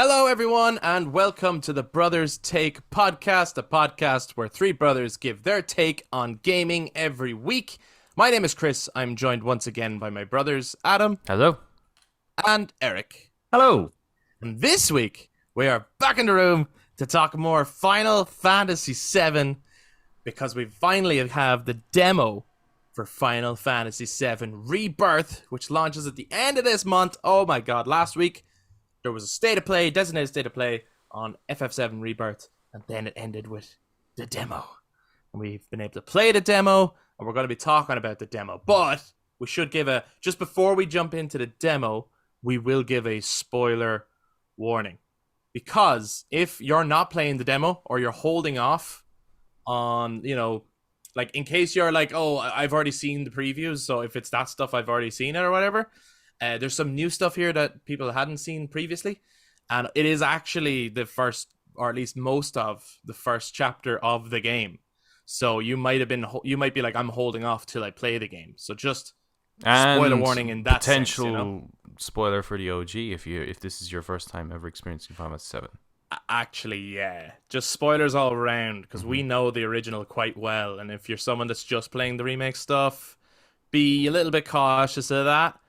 Hello, everyone, and welcome to the Brothers Take podcast, a podcast where three brothers give their take on gaming every week. My name is Chris. I'm joined once again by my brothers, Adam Hello. and Eric. Hello. And this week, we are back in the room to talk more Final Fantasy VII because we finally have the demo for Final Fantasy VII Rebirth, which launches at the end of this month. Oh my god, last week there was a state of play, designated state of play on FF7 Rebirth, and then it ended with the demo. And we've been able to play the demo, and we're going to be talking about the demo. But we should give just before we jump into the demo, we will give a spoiler warning. Because if you're not playing the demo, or you're holding off on, like in case you're like, oh, I've already seen the previews, so if it's that stuff, I've already seen it or whatever. There's some new stuff here that people hadn't seen previously, and it is actually the first, or at least most of the first chapter of the game. So you might be like, I'm holding off till I play the game. So just spoiler warning in that potential sense, spoiler for the OG if this is your first time ever experiencing Final Fantasy VII. Actually, yeah, just spoilers all around because we know the original quite well, and if you're someone that's just playing the remake stuff, be a little bit cautious of that.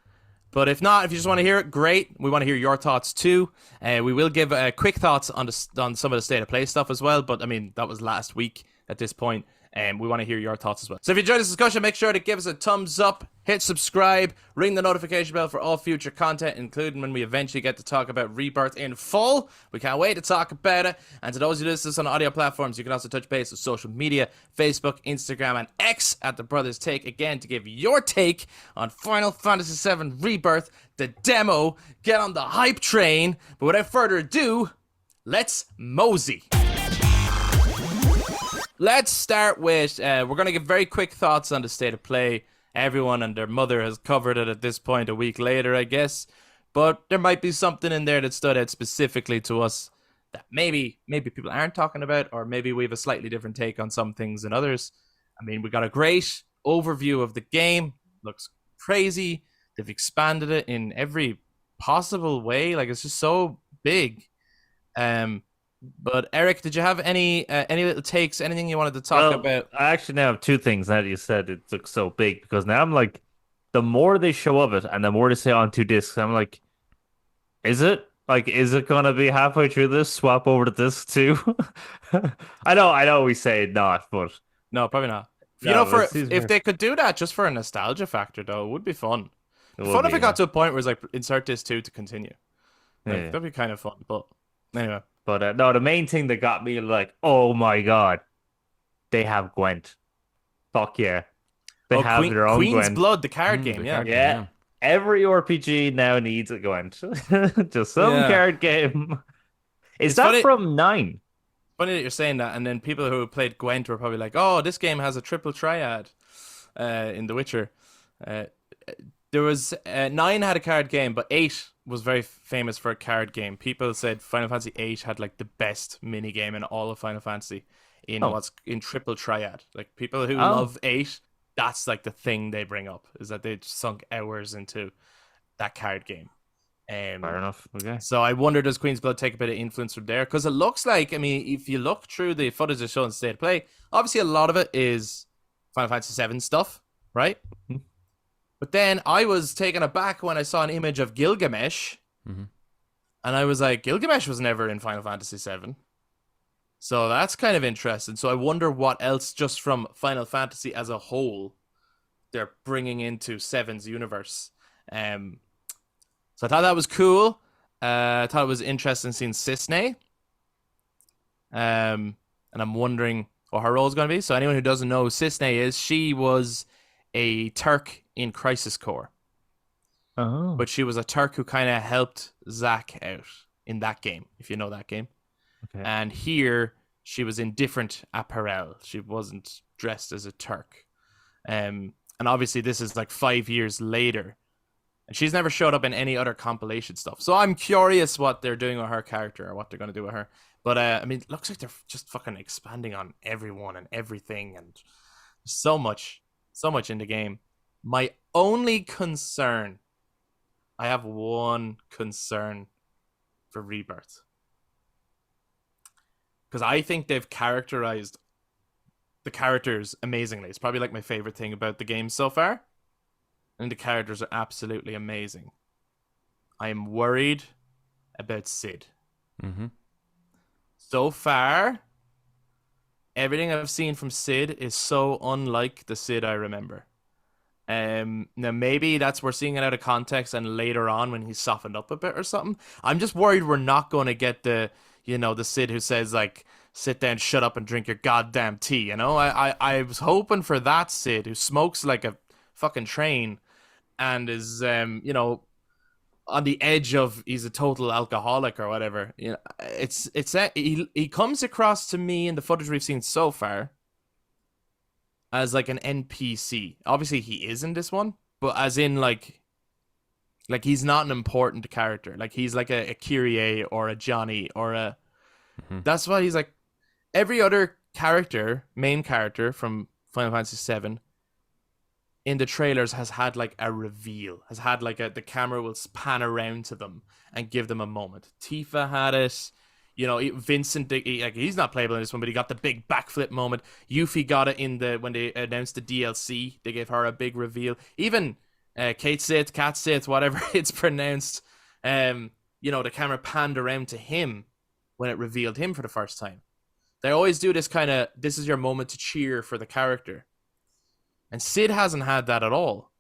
But if not, if you just want to hear it, great. We want to hear your thoughts too. We will give quick thoughts on some of the state of play stuff as well. But I mean, that was last week at this point. We want to hear your thoughts as well. So if you enjoyed this discussion, make sure to give us a thumbs up, hit subscribe, ring the notification bell for all future content, including when we eventually get to talk about Rebirth in full. We can't wait to talk about it. And to those who listen to this on audio platforms, you can also touch base with social media, Facebook, Instagram, and X at The Brothers Take, again, to give your take on Final Fantasy VII Rebirth, the demo. Get on the hype train. But without further ado, let's mosey. Let's start with, we're going to give very quick thoughts on the state of play. Everyone and their mother has covered it at this point a week later, I guess. But there might be something in there that stood out specifically to us that maybe people aren't talking about, or maybe we have a slightly different take on some things than others. I mean, we got a great overview of the game. Looks crazy. They've expanded it in every possible way. Like, it's just so big. But Eric, did you have any little takes, anything you wanted to talk about? I actually now have two things now that you said it looks so big, because now I'm like, the more they show of it and the more they say on 2 discs, I'm like, is it gonna be halfway through this, swap over to disc 2? I know we say not, but No, probably not. No, If they could do that just for a nostalgia factor, though, it would be fun. If it got to a point where it's like, insert this 2 to continue. That'd be kind of fun. But anyway. But no, the main thing that got me like, oh my god, they have Gwent. Fuck yeah. They have their own Queen's Gwent. Blood, the card game, yeah. Yeah. Every RPG now needs a Gwent. Just some card game. Is that funny, from 9? Funny that you're saying that, and then people who played Gwent were probably like, oh, this game has a triple triad in The Witcher. There was 9 had a card game, but 8 was very famous for a card game. People said Final Fantasy VIII had like the best mini game in all of Final Fantasy in triple triad. Like, people who love 8, that's like the thing they bring up, is that they sunk hours into that card game. Fair enough. Okay. So I wonder, does Queen's Blood take a bit of influence from there? Because it looks like, I mean, if you look through the footage that's shown in State of Play, obviously a lot of it is Final Fantasy VII stuff, right? Mm-hmm. But then I was taken aback when I saw an image of Gilgamesh, and I was like, Gilgamesh was never in Final Fantasy VII. So that's kind of interesting. So I wonder what else, just from Final Fantasy as a whole, they're bringing into VII's universe. So I thought that was cool. I thought it was interesting seeing Cissnei. And I'm wondering what her role is going to be. So anyone who doesn't know who Cissnei is, she was a Turk in Crisis Core. Oh. But she was a Turk who kind of helped Zack out in that game, if you know that game. Okay. And here, she was in different apparel. She wasn't dressed as a Turk. And obviously, this is like 5 years later. And she's never showed up in any other compilation stuff. So I'm curious what they're doing with her character, or what they're going to do with her. But, I mean, it looks like they're just fucking expanding on everyone and everything. And so much in the game. My only concern, I have one concern for Rebirth. Because I think they've characterized the characters amazingly. It's probably like my favorite thing about the game so far. And the characters are absolutely amazing. I am worried about Sid. Mm-hmm. So far, everything I've seen from Sid is so unlike the Sid I remember. Now maybe that's we're seeing it out of context, and later on when he's softened up a bit or something. I'm just worried we're not going to get the Sid who says like, sit down, shut up, and drink your goddamn tea. You know, I was hoping for that Sid who smokes like a fucking train and is on the edge of he's a total alcoholic or whatever. You know, he comes across to me in the footage we've seen so far as like an NPC. Obviously, he is in this one, but as in like he's not an important character. Like he's like a Kyrie or a Johnny or a. Mm-hmm. That's why he's like every other character, main character from Final Fantasy VII. In the trailers has had like a reveal, has had like the camera will pan around to them and give them a moment. Tifa had it, Vincent, he's not playable in this one, but he got the big backflip moment. Yuffie got it when they announced the DLC. They gave her a big reveal. Even Cat Sith, whatever it's pronounced. The camera panned around to him when it revealed him for the first time. They always do this kind of, this is your moment to cheer for the character. And Sid hasn't had that at all.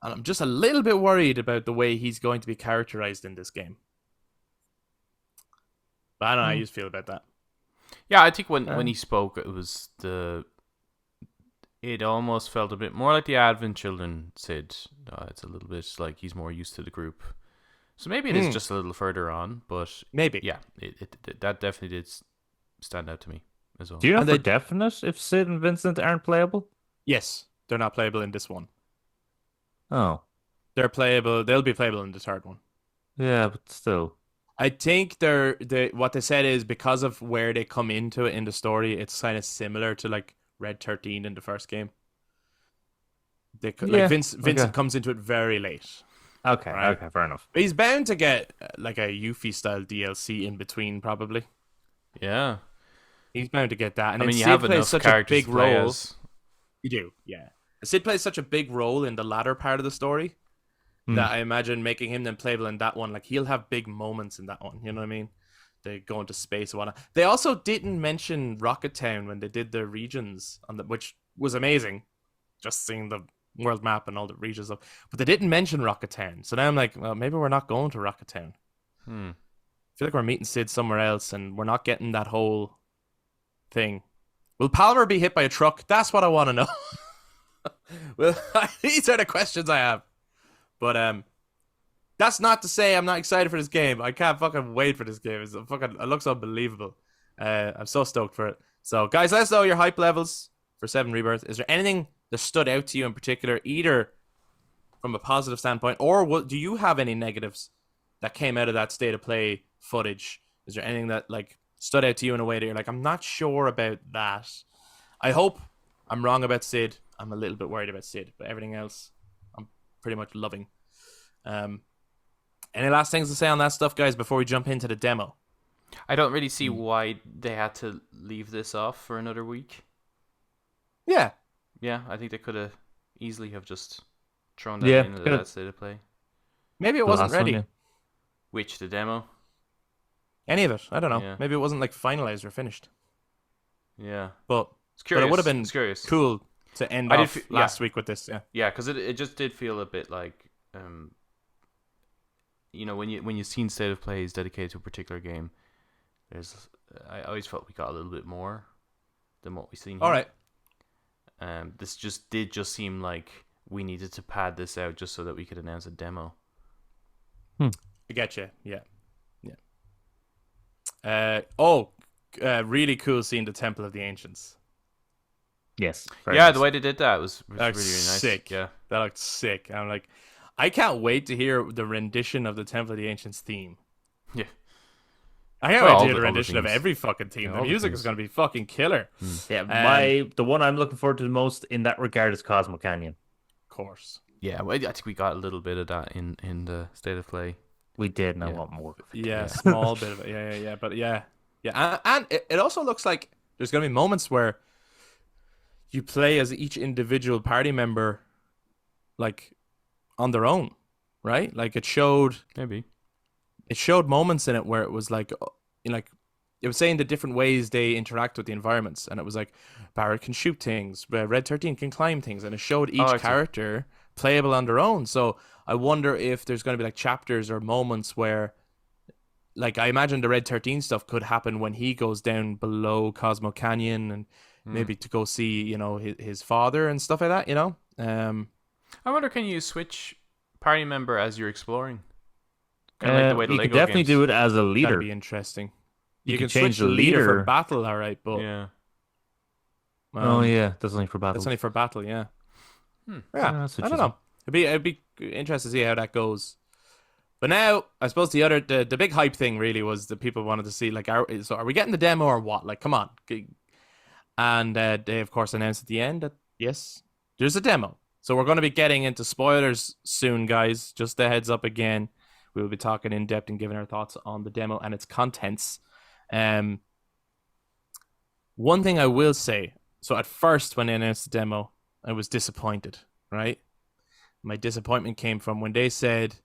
And I'm just a little bit worried about the way he's going to be characterized in this game. But I don't know how you feel about that. Yeah, I think when he spoke, it almost felt a bit more like the Advent Children Sid. It's a little bit like he's more used to the group. So maybe it is just a little further on, but maybe. Yeah, that definitely did stand out to me as well. Do you know for definite if Sid and Vincent aren't playable? Yes, they're not playable in this one. Oh. They're playable. They'll be playable in the third one. Yeah, but still. I think what they said is because of where they come into it in the story, it's kind of similar to like Red 13 in the first game. Vincent comes into it very late. Okay, right? Okay, fair enough. But he's bound to get like a Yuffie style DLC in between, probably. Yeah, he's bound to get that. And I mean, Sid you have plays enough such characters a big to play role. as. You do, yeah. Sid plays such a big role in the latter part of the story that I imagine making him then playable in that one. Like he'll have big moments in that one. You know what I mean? They go into space and whatnot. They also didn't mention Rocket Town when they did the regions which was amazing. Just seeing the world map and all the regions up. But they didn't mention Rocket Town. So now I'm like, well, maybe we're not going to Rocket Town. I feel like we're meeting Sid somewhere else and we're not getting that whole thing. Will Palmer be hit by a truck? That's what I want to know. Well, these are the questions I have. But that's not to say I'm not excited for this game. I can't fucking wait for this game. It looks unbelievable. I'm so stoked for it. So, guys, let us know your hype levels for 7 Rebirth. Is there anything that stood out to you in particular, either from a positive standpoint, or do you have any negatives that came out of that state of play footage? Is there anything that like stood out to you in a way that you're like, I'm not sure about that? I hope I'm wrong about Sid. I'm a little bit worried about Sid, but everything else I'm pretty much loving. Any last things to say on that stuff, guys, before we jump into the demo? I don't really see why they had to leave this off for another week. Yeah. Yeah, I think they could have easily have just thrown that into that state of play. Maybe it wasn't ready. One, yeah. Which, the demo? Any of it. I don't know. Yeah. Maybe it wasn't like finalized or finished. Yeah. But it's curious. But it would have been cool to end off last week with this. Yeah, because it just did feel a bit like, when you've seen state of plays dedicated to a particular game, I always felt we got a little bit more than what we've seen here. All right. This did seem like we needed to pad this out just so that we could announce a demo. I get you. Yeah. Really cool seeing the Temple of the Ancients. Yes. The way they did that was really, really nice. Sick. Yeah, that looked sick. I'm like, I can't wait to hear the rendition of the Temple of the Ancients theme. Yeah. I can't wait to hear the rendition of every fucking team. The music is going to be fucking killer. Yeah, the one I'm looking forward to the most in that regard is Cosmo Canyon. Of course. Yeah, well, I think we got a little bit of that in the state of play. We did, and I Yeah. want more of it. Yeah, small bit of it. Yeah. But yeah. And it also looks like there's gonna be moments where you play as each individual party member, like on their own, right? Like Maybe. it showed moments in it where it was like, it was saying the different ways they interact with the environments, and it was like Barrett can shoot things, Red 13 can climb things, and it showed each I see. character playable on their own. So I wonder if there's going to be like chapters or moments where, like, I imagine the Red 13 stuff could happen when he goes down below Cosmo Canyon and maybe to go see, his father and stuff like that, I wonder, can you switch party member as you're exploring? Kind of like the way the You Lego could definitely games. do it as a That'd leader. be interesting. You can could change switch the leader for leader. battle, all right, but Yeah. Oh yeah, that's only for battle. that's only for battle, yeah. Hmm. Yeah, that's I don't interesting. know. It'd be interesting to see how that goes. But now, I suppose the big hype thing really was that people wanted to see, like, are we getting the demo or what? Like, come on. And they, of course, announced at the end that, yes, there's a demo. So we're going to be getting into spoilers soon, guys. Just a heads up again. We will be talking in depth and giving our thoughts on the demo and its contents. One thing I will say, so at first when they announced the demo, I was disappointed, right? My disappointment came from when they said,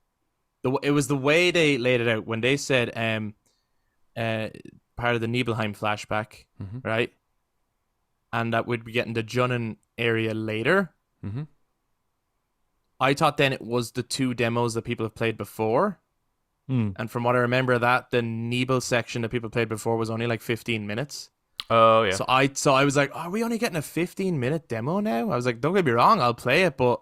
it was the way they laid it out. When they said part of the Nibelheim flashback, right? And that we'd be getting the Junin area later. Mm-hmm. I thought then it was the two demos that people have played before. And from what I remember, the Nibel section that people played before was only like 15 minutes. Oh yeah. So I was like, are we only getting a 15-minute demo now? I was like, don't get me wrong, I'll play it, but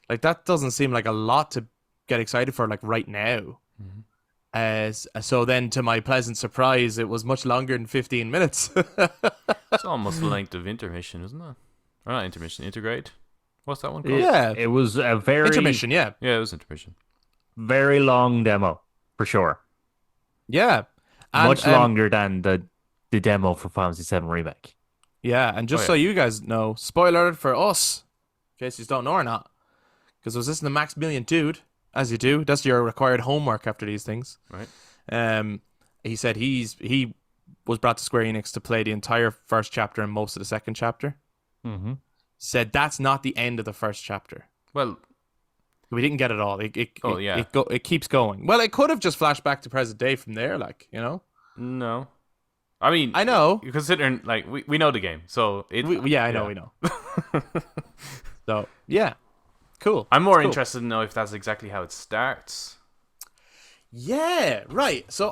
like that doesn't seem like a lot to get excited for, like, right now. So then, to my pleasant surprise, it was much longer than 15 minutes. It's almost the length of intermission, isn't it? Or not intermission, intergrade. What's that one called? Yeah. It was a very Intermission, yeah. Yeah, it was intermission. very long demo for sure. Yeah. And, Much longer than the demo for Final Fantasy VII Remake. Yeah, and just Oh, yeah. so you guys know, spoiler alert for us, in case you don't know or not, because I was listening to Maximilian Dude, as you do. That's your required homework after these things. Right. He said he was brought to Square Enix to play the entire first chapter and most of the second chapter. Mm-hmm. Said that's not the end of the first chapter. Well, We didn't get it all. yeah. It keeps going. Well, it could have just flashed back to present day from there, like, no. I mean, I know. considering, like, we know the game, so it. I know, we know. So yeah, cool. I'm more Cool. interested to know if that's exactly how it starts. Yeah, right. So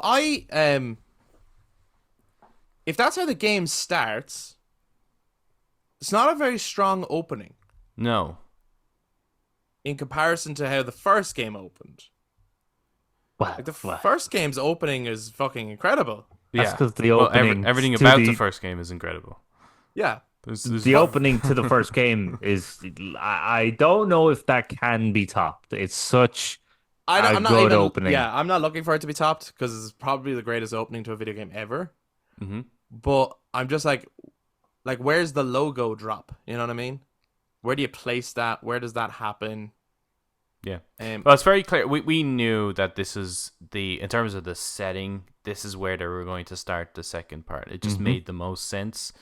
if that's how the game starts, it's not a very strong opening No. in comparison to how the first game opened. Well, Like, the first game's opening is fucking incredible. that's Yeah. because the Well, opening. everything to about the first game is incredible. Yeah. There's the opening to the first game is. I don't know if that can be topped. It's such I'm a not good even, opening. Yeah, I'm not looking for it to be topped because it's probably the greatest opening to a video game ever. Mm-hmm. But I'm just like, where's the logo drop? You know what I mean? Where do you place that? Where does that happen? Yeah. Well, it's very clear. We knew that this is in terms of the setting, this is where they were going to start the second part. It just made the most sense.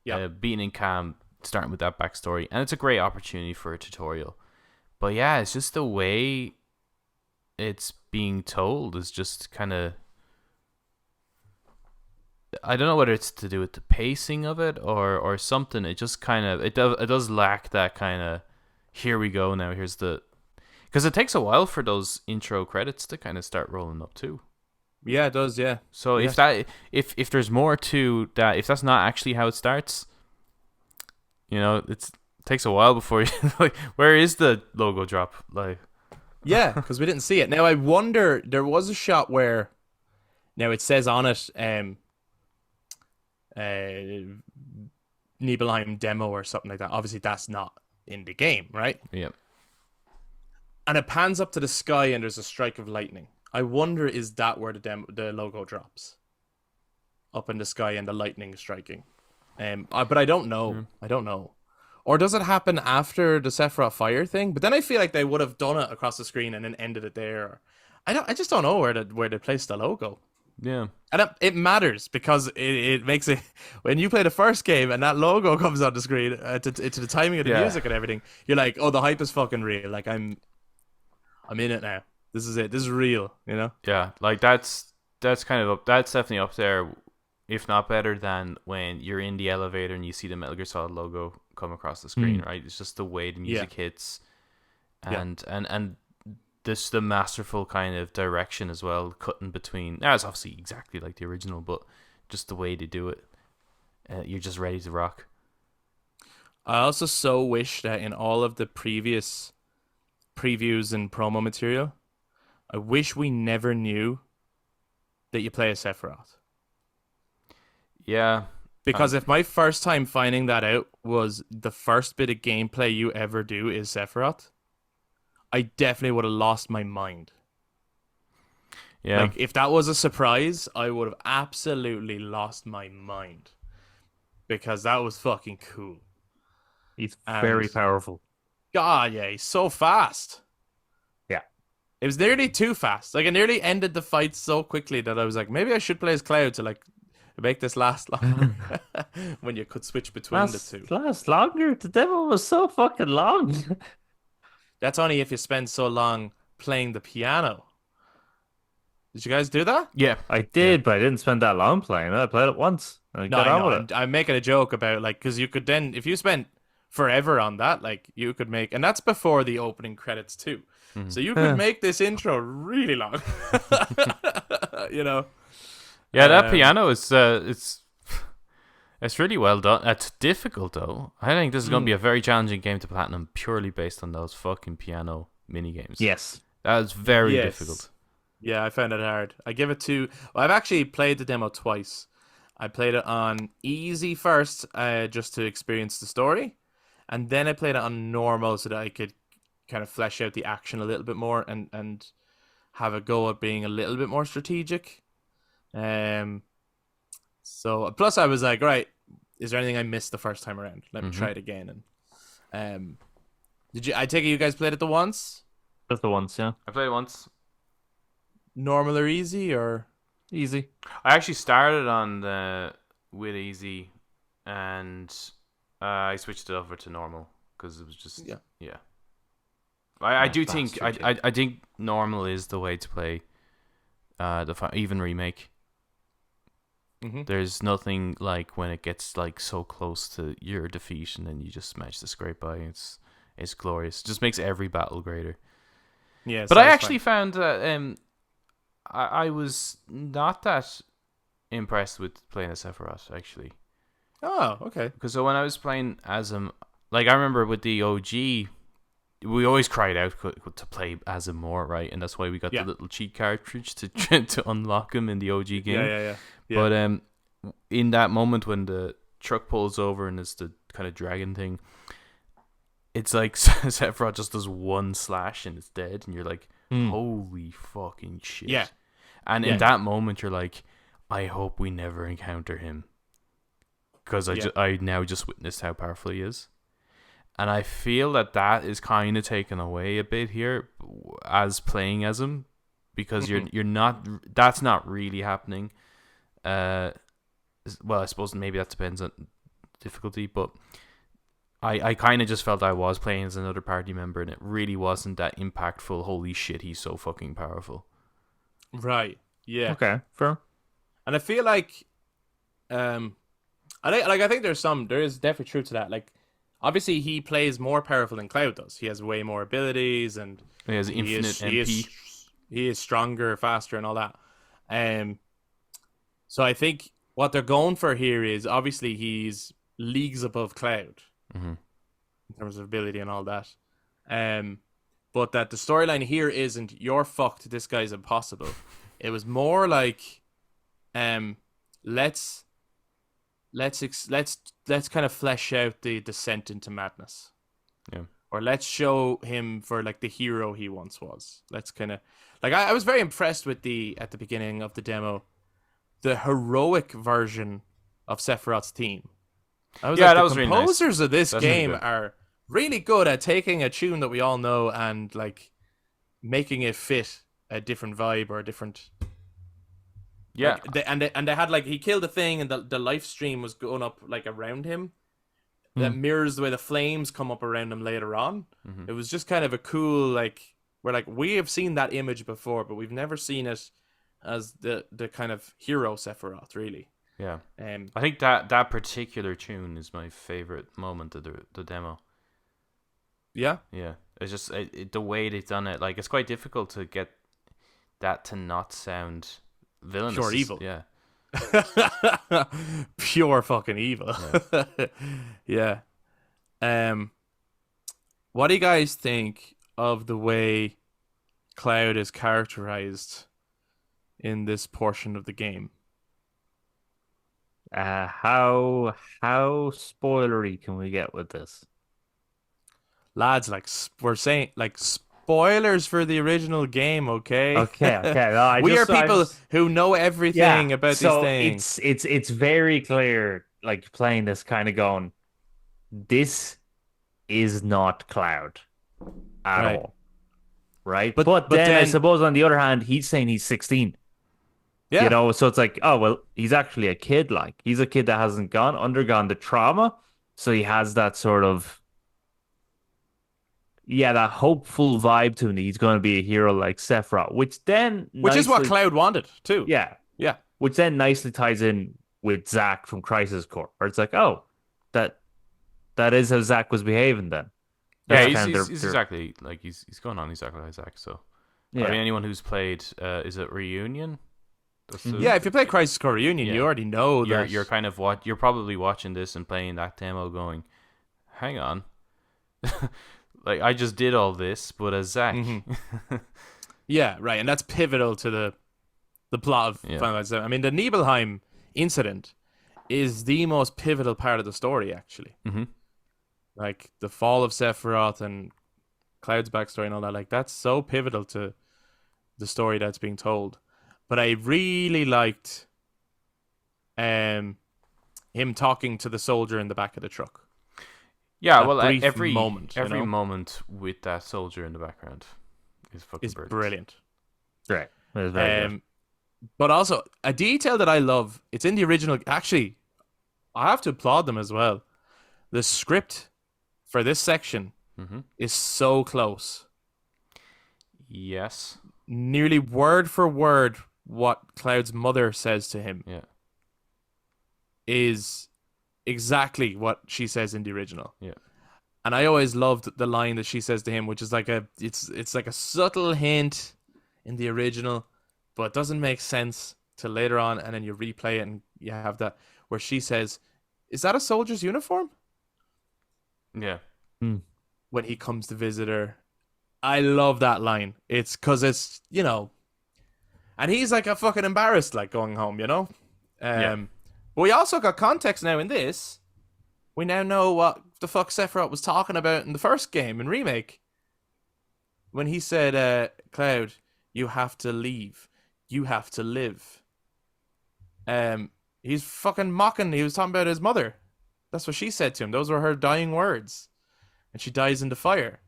Yeah. Being in camp, starting with that backstory, and it's a great opportunity for a tutorial. But yeah, it's just the way it's being told is just kind of. I don't know whether it's to do with the pacing of it or something. It just kind of it does lack that kind of. Here we go now. Here's the. Because it takes a while for those intro credits to kind of start rolling up too. Yeah, it does. Yeah. So Yeah. if there's more to that, if that's not actually how it starts, it takes a while before you like. Where is the logo drop? Like, Yeah, because we didn't see it. Now I wonder. There was a shot where, now it says on it, Nibelheim demo or something like that. Obviously, that's not in the game, right? yeah, And it pans up to the sky, and there's a strike of lightning. I wonder, is that where the logo drops? Up in the sky and the lightning striking. But I don't know. I don't know. Or does it happen after the Sephiroth fire thing? But then I feel like they would have done it across the screen and then ended it there. I just don't know where they place the logo. Yeah. And it matters because it makes it when you play the first game and that logo comes on the screen to the timing of the Yeah. music and everything. You're like, oh, the hype is fucking real. Like I'm in it now. This is it. This is real. You know. Yeah, like that's kind of that's definitely up there, if not better than when you're in the elevator and you see the Metal Gear Solid logo come across the screen, right? It's just the way the music hits, and this the masterful kind of direction as well, cutting between. Now it's obviously exactly like the original, but just the way they do it, you're just ready to rock. I also so wish that in all of the previous previews and promo material, I wish we never knew that you play as Sephiroth. Yeah. Because if my first time finding that out was the first bit of gameplay you ever do is Sephiroth, I definitely would have lost my mind. Yeah. Like, if that was a surprise, I would have absolutely lost my mind. Because that was fucking cool. He's very powerful. God, yeah, he's so fast. Yeah. It was nearly too fast. Like, I nearly ended the fight so quickly that I was like, maybe I should play as Cloud to, like, make this last longer. When you could switch between the two. Last longer? The demo was so fucking long. That's only if you spend so long playing the piano. Did you guys do that? Yeah. I did, but I didn't spend that long playing it. I played it once. And I got on with it. I'm making a joke about, like, because you could then, if you spent forever on that, like, you could make, and that's before the opening credits too. Mm-hmm. So you could make this intro really long. You know? Yeah, that piano is it's really well done. It's difficult though. I think this is going to be a very challenging game to platinum purely based on those fucking piano mini games. Yes. That is very difficult. Yeah, I found it hard. I give it to. Well, I've actually played the demo twice. I played it on easy first, just to experience the story, and then I played it on normal so that I could kind of flesh out the action a little bit more and have a go at being a little bit more strategic. So plus I was like, right, is there anything I missed the first time around? Let me try it again. And I take it you guys played it the once? Just the once, yeah. I played it once. Normal or easy or Easy. I actually started on the with easy, and I switched it over to normal because it was just yeah. I do think I think normal is the way to play the even remake. Mm-hmm. There's nothing like when it gets like so close to your defeat and then you just smash the scrape by. It's glorious. It just makes every battle greater. Yeah, but I actually found that I was not that impressed with playing as Sephiroth actually. Oh, okay. Because when I was playing as him, like I remember with the OG, we always cried out to play as him more, right? And that's why we got the little cheat cartridge to unlock him in the OG game. Yeah. But in that moment when the truck pulls over and it's the kind of dragon thing, it's like Sephiroth just does one slash and it's dead, and you're like, holy fucking shit. Yeah. And in that moment, you're like, I hope we never encounter him. Because I now just witnessed how powerful he is. And I feel that is kind of taken away a bit here as playing as him. Because you're not, that's not really happening. Well, I suppose maybe that depends on difficulty, but I kind of just felt I was playing as another party member, and it really wasn't that impactful. Holy shit, he's so fucking powerful. Right. Yeah. Okay. Fair. And I feel like, I think there is definitely truth to that. Like, obviously he plays more powerful than Cloud does. He has way more abilities, and he has infinite MP. He is stronger, faster, and all that. So I think what they're going for here is obviously he's leagues above Cloud in terms of ability and all that. But that the storyline here isn't you're fucked, this guy's impossible. It was more like, let's kind of flesh out the descent into madness. Yeah. Or let's show him for like the hero he once was. Let's kind of like I was very impressed with at the beginning of the demo, the heroic version of Sephiroth's theme. I was that the was really nice. composers of this That's game really are really good at taking a tune that we all know and like making it fit a different vibe or a different. Yeah. Like, they had like he killed a thing and the life stream was going up like around him. That mirrors the way the flames come up around him later on. It was just kind of a cool like we're like we have seen that image before, but we've never seen it as the kind of hero Sephiroth really. Yeah. I think that particular tune is my favorite moment of the demo. Yeah. Yeah. It's just the way they've done it. Like it's quite difficult to get that to not sound villainous. Pure evil. Yeah. Pure fucking evil. Yeah. What do you guys think of the way Cloud is characterized in this portion of the game? How spoilery can we get with this? Lads, like we're saying like spoilers for the original game, okay? Okay. No, we are people who know everything about these things. So it's very clear, like playing this kind of going, this is not Cloud at all. Right? But then I suppose on the other hand, he's saying he's 16. Yeah. You know, so it's like, oh well, he's actually a kid, like he's a kid that hasn't undergone the trauma. So he has that sort of that hopeful vibe to him that he's going to be a hero like Sephiroth, which is what Cloud wanted too. Yeah. Which then nicely ties in with Zack from Crisis Core, where it's like, oh, that is how Zack was behaving then. That's he's exactly like he's going on exactly like Zack. So I mean, anyone who's played, is it Reunion? If you play Crisis Core Reunion, you already know that you're kind of you're probably watching this and playing that demo, going, hang on. Like I just did all this, but as Zack. Yeah, right, and that's pivotal to the plot of Final Fantasy VII. I mean, the Nibelheim incident is the most pivotal part of the story, actually. Like the fall of Sephiroth and Cloud's backstory and all that. Like that's so pivotal to the story that's being told. But I really liked him talking to the soldier in the back of the truck. Yeah, well, every moment with that soldier in the background is fucking brilliant. Right. It is very good. But also, a detail that I love, it's in the original. Actually, I have to applaud them as well. The script for this section is so close. Yes. Nearly word for word what Cloud's mother says to him is exactly what she says in the original. Yeah. And I always loved the line that she says to him, which is like it's like a subtle hint in the original, but it doesn't make sense till later on, and then you replay it and you have that where she says, "Is that a soldier's uniform?" Yeah. When he comes to visit her. I love that line. It's because it's, you know, and he's like a fucking embarrassed, like going home, you know? But we also got context now in this. We now know what the fuck Sephiroth was talking about in the first game in Remake. When he said, Cloud, you have to leave. You have to live. He's fucking mocking. He was talking about his mother. That's what she said to him. Those were her dying words. And she dies in the fire.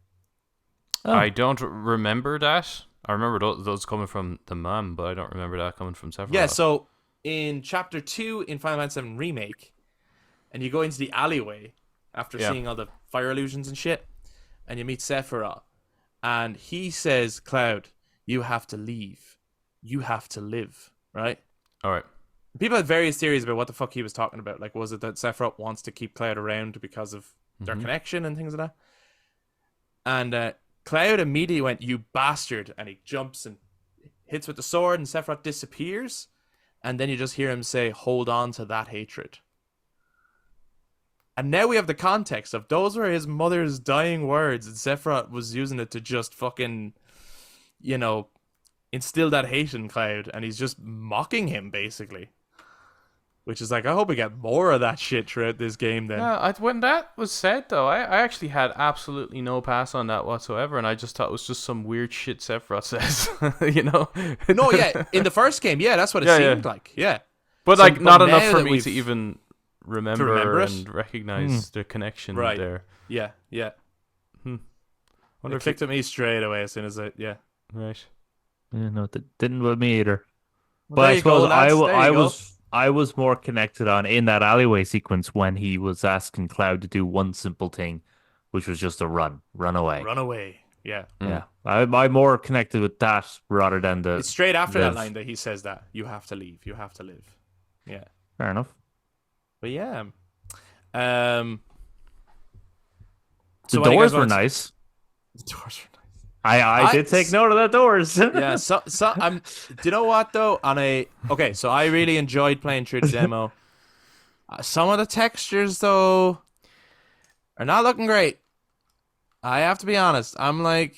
Oh. I don't remember that. I remember those coming from the mom, but I don't remember that coming from Sephiroth. Yeah, so in Chapter 2 in Final Fantasy VII Remake, and you go into the alleyway after seeing all the fire illusions and shit, and you meet Sephiroth, and he says, Cloud, you have to leave. You have to live, right? All right. People had various theories about what the fuck he was talking about. Like, was it that Sephiroth wants to keep Cloud around because of their connection and things like that? And Cloud immediately went, you bastard, and he jumps and hits with the sword, and Sephiroth disappears, and then you just hear him say, hold on to that hatred. And now we have the context of those were his mother's dying words, and Sephiroth was using it to just fucking, you know, instill that hate in Cloud, and he's just mocking him, basically. Which is like, I hope we get more of that shit throughout this game then. Yeah, when that was said, though, I actually had absolutely no pass on that whatsoever, and I just thought it was just some weird shit Sephiroth says, you know? No, yeah, in the first game, yeah, that's what it seemed like, yeah. But, so, like, not enough for me to even remember and recognize the connection there. Yeah. It clicked at me straight away as soon as Right. No, it didn't with me either. Well, But there I you go, suppose lads. There you go. I was more connected on in that alleyway sequence when he was asking Cloud to do one simple thing, which was just a run away. Run away. Yeah. Mm. Yeah, I'm more connected with that rather than the It's straight after that line live. that he says that you have to leave. You have to live. Yeah. Fair enough. But yeah. Um. The So what do you guys doors were want to? nice. The doors are nice. I did take note of the doors. Yeah. So I'm. Do you know what though? Okay. So I really enjoyed playing through the demo. Some of the textures though are not looking great. I have to be honest. I'm like,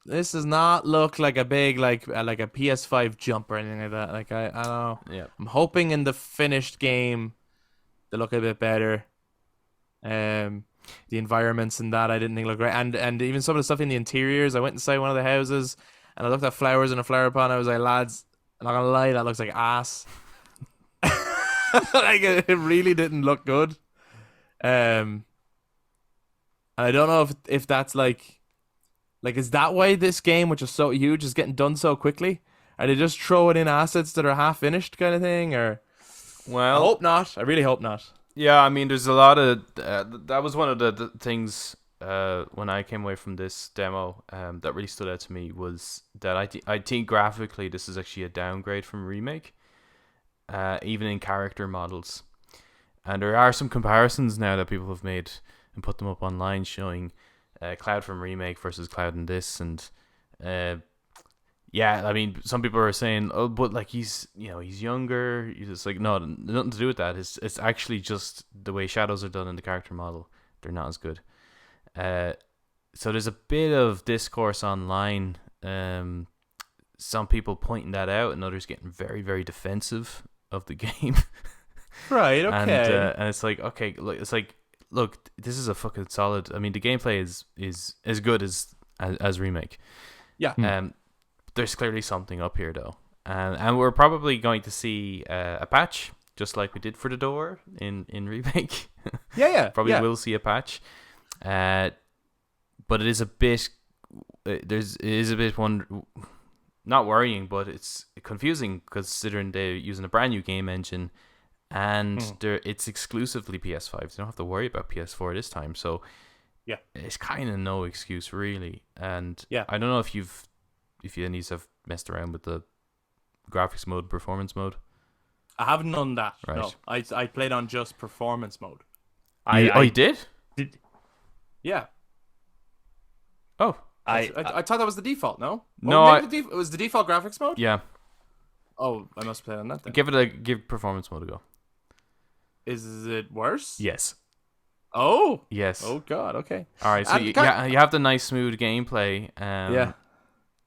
this does not look like a big like a PS5 jump or anything like that. Like I don't know. Yeah. I'm hoping in the finished game they look a bit better. The environments and that I didn't think looked great, and even some of the stuff in the interiors. I went inside one of the houses and I looked at flowers in a flower pot. And I was like, lads, I'm not gonna lie, that looks like ass. Like it really didn't look good. And I don't know if that's like is that why this game, which is so huge, is getting done so quickly? Are they just throwing in assets that are half finished kind of thing? Or I Well, hope not. I really hope not. yeah, I mean, there's a lot of that was one of the things when I came away from this demo that really stood out to me was that I think graphically this is actually a downgrade from Remake, even in character models, and there are some comparisons now that people have made and put them up online showing Cloud from Remake versus Cloud in this, and yeah, I mean, some people are saying, oh, but like he's younger. It's like no, nothing to do with that. It's actually just the way shadows are done in the character model. They're not as good. So there's a bit of discourse online. Some people pointing that out, and others getting very, very defensive of the game. Right. Okay. And it's like, okay, look, look, this is a fucking solid. I mean, the gameplay is as good as Remake. Yeah. There's clearly something up here though, and we're probably going to see a patch, just like we did for the door in Remake. Yeah. Probably yeah. will see a patch, but it is a bit. It is a bit not worrying, but it's confusing considering they're using a brand new game engine, and it's exclusively PS5. They don't have to worry about PS4 this time, so yeah, it's kind of no excuse really. And yeah, I don't know if you have messed around with the graphics mode, performance mode. I haven't done that. Right. No, I played on just performance mode. You did? Yeah. Oh, I thought that was the default. No. No, Oh, maybe it was the default graphics mode. yeah. Oh, I must play on that then. Give performance mode a go. Is it worse? Yes. Oh. Yes. Oh God. Okay. All right. So you have the nice smooth gameplay. Yeah.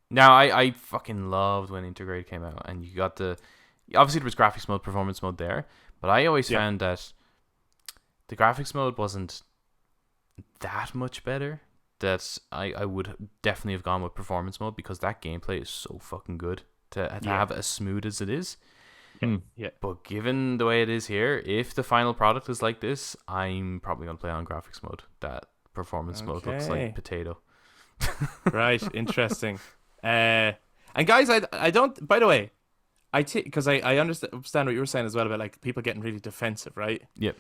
Now I fucking loved when Integrate came out, and you got obviously there was graphics mode, performance mode there, but I always found that the graphics mode wasn't that much better. That I would definitely have gone with performance mode because that gameplay is so fucking good to have it as smooth as it is. Yeah. But given the way it is here, if the final product is like this, I'm probably gonna play on graphics mode. That performance mode looks like potato. Right. Interesting. And guys, I don't. By the way, because I understand what you were saying as well about like people getting really defensive, right? Yep.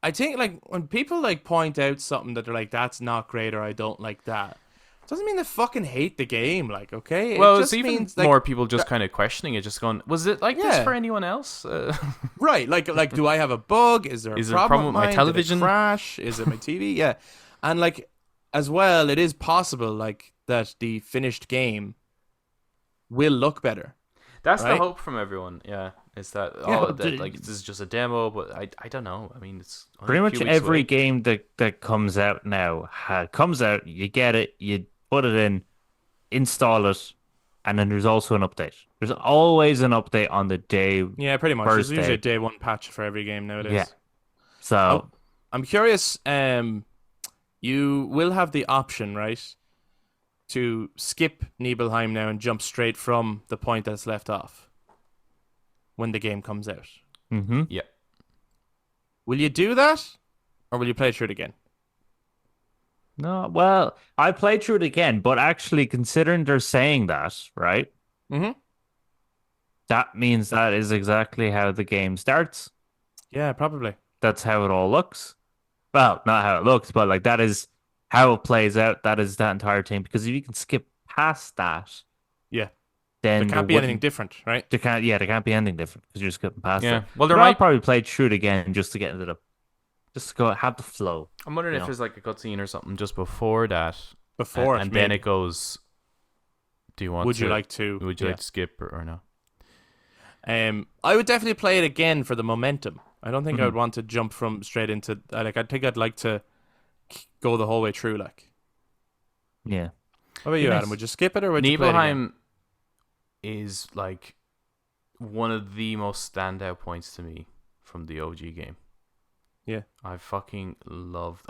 I think like when people like point out something that they're like that's not great or I don't like that, doesn't mean they fucking hate the game. Like, okay, Well, it it's just even means, like, more people just kind of questioning it, just going, "Was it like this Yeah. for anyone else?" right? Like, do I have a bug? Is there a problem with my mine? television? Did it crash? Is it my TV? Yeah, and like as well, it is possible like that the finished game will look better. That's the Right? hope from everyone. Yeah, is that but like this is just a demo, but I don't know. I mean, it's only Pretty a much few weeks every away. game that comes out now comes out, you get it, you put it in, install it, and then there's also an update. There's always an update on the day. Yeah, pretty much. First There's usually a day. day one patch for every game nowadays. Yeah. So I'm curious. You will have the option, right, to skip Nibelheim now and jump straight from the point that's left off when the game comes out. Yeah. Will you do that, or will you play through it again? no, well, I played through it again, but actually considering they're saying that, right? Mm-hmm. That means that is exactly how the game starts. Yeah, probably. That's how it all looks. Well, not how it looks, but like that is how it plays out. That is that entire thing. Because if you can skip past that, Yeah. There then there can't be anything wouldn't different, right? there can't be anything different because you're skipping past Yeah. it. Well, there But I'll might. probably play through it again just to get into the just to go have the flow. I'm wondering You if know? there's like a cutscene or something just before that, Before it, and then maybe. it goes. Do you want Would to? you like to? Would you Yeah. like to skip or no? I would definitely play it again for the momentum. I don't think I would Mhm. want to jump from straight into like. I think I'd like to go the whole way through. Like, Yeah. what about Be you, nice. Adam? Would you skip it or would you play it again? Nibelheim is like one of the most standout points to me from the OG game. Yeah. I fucking loved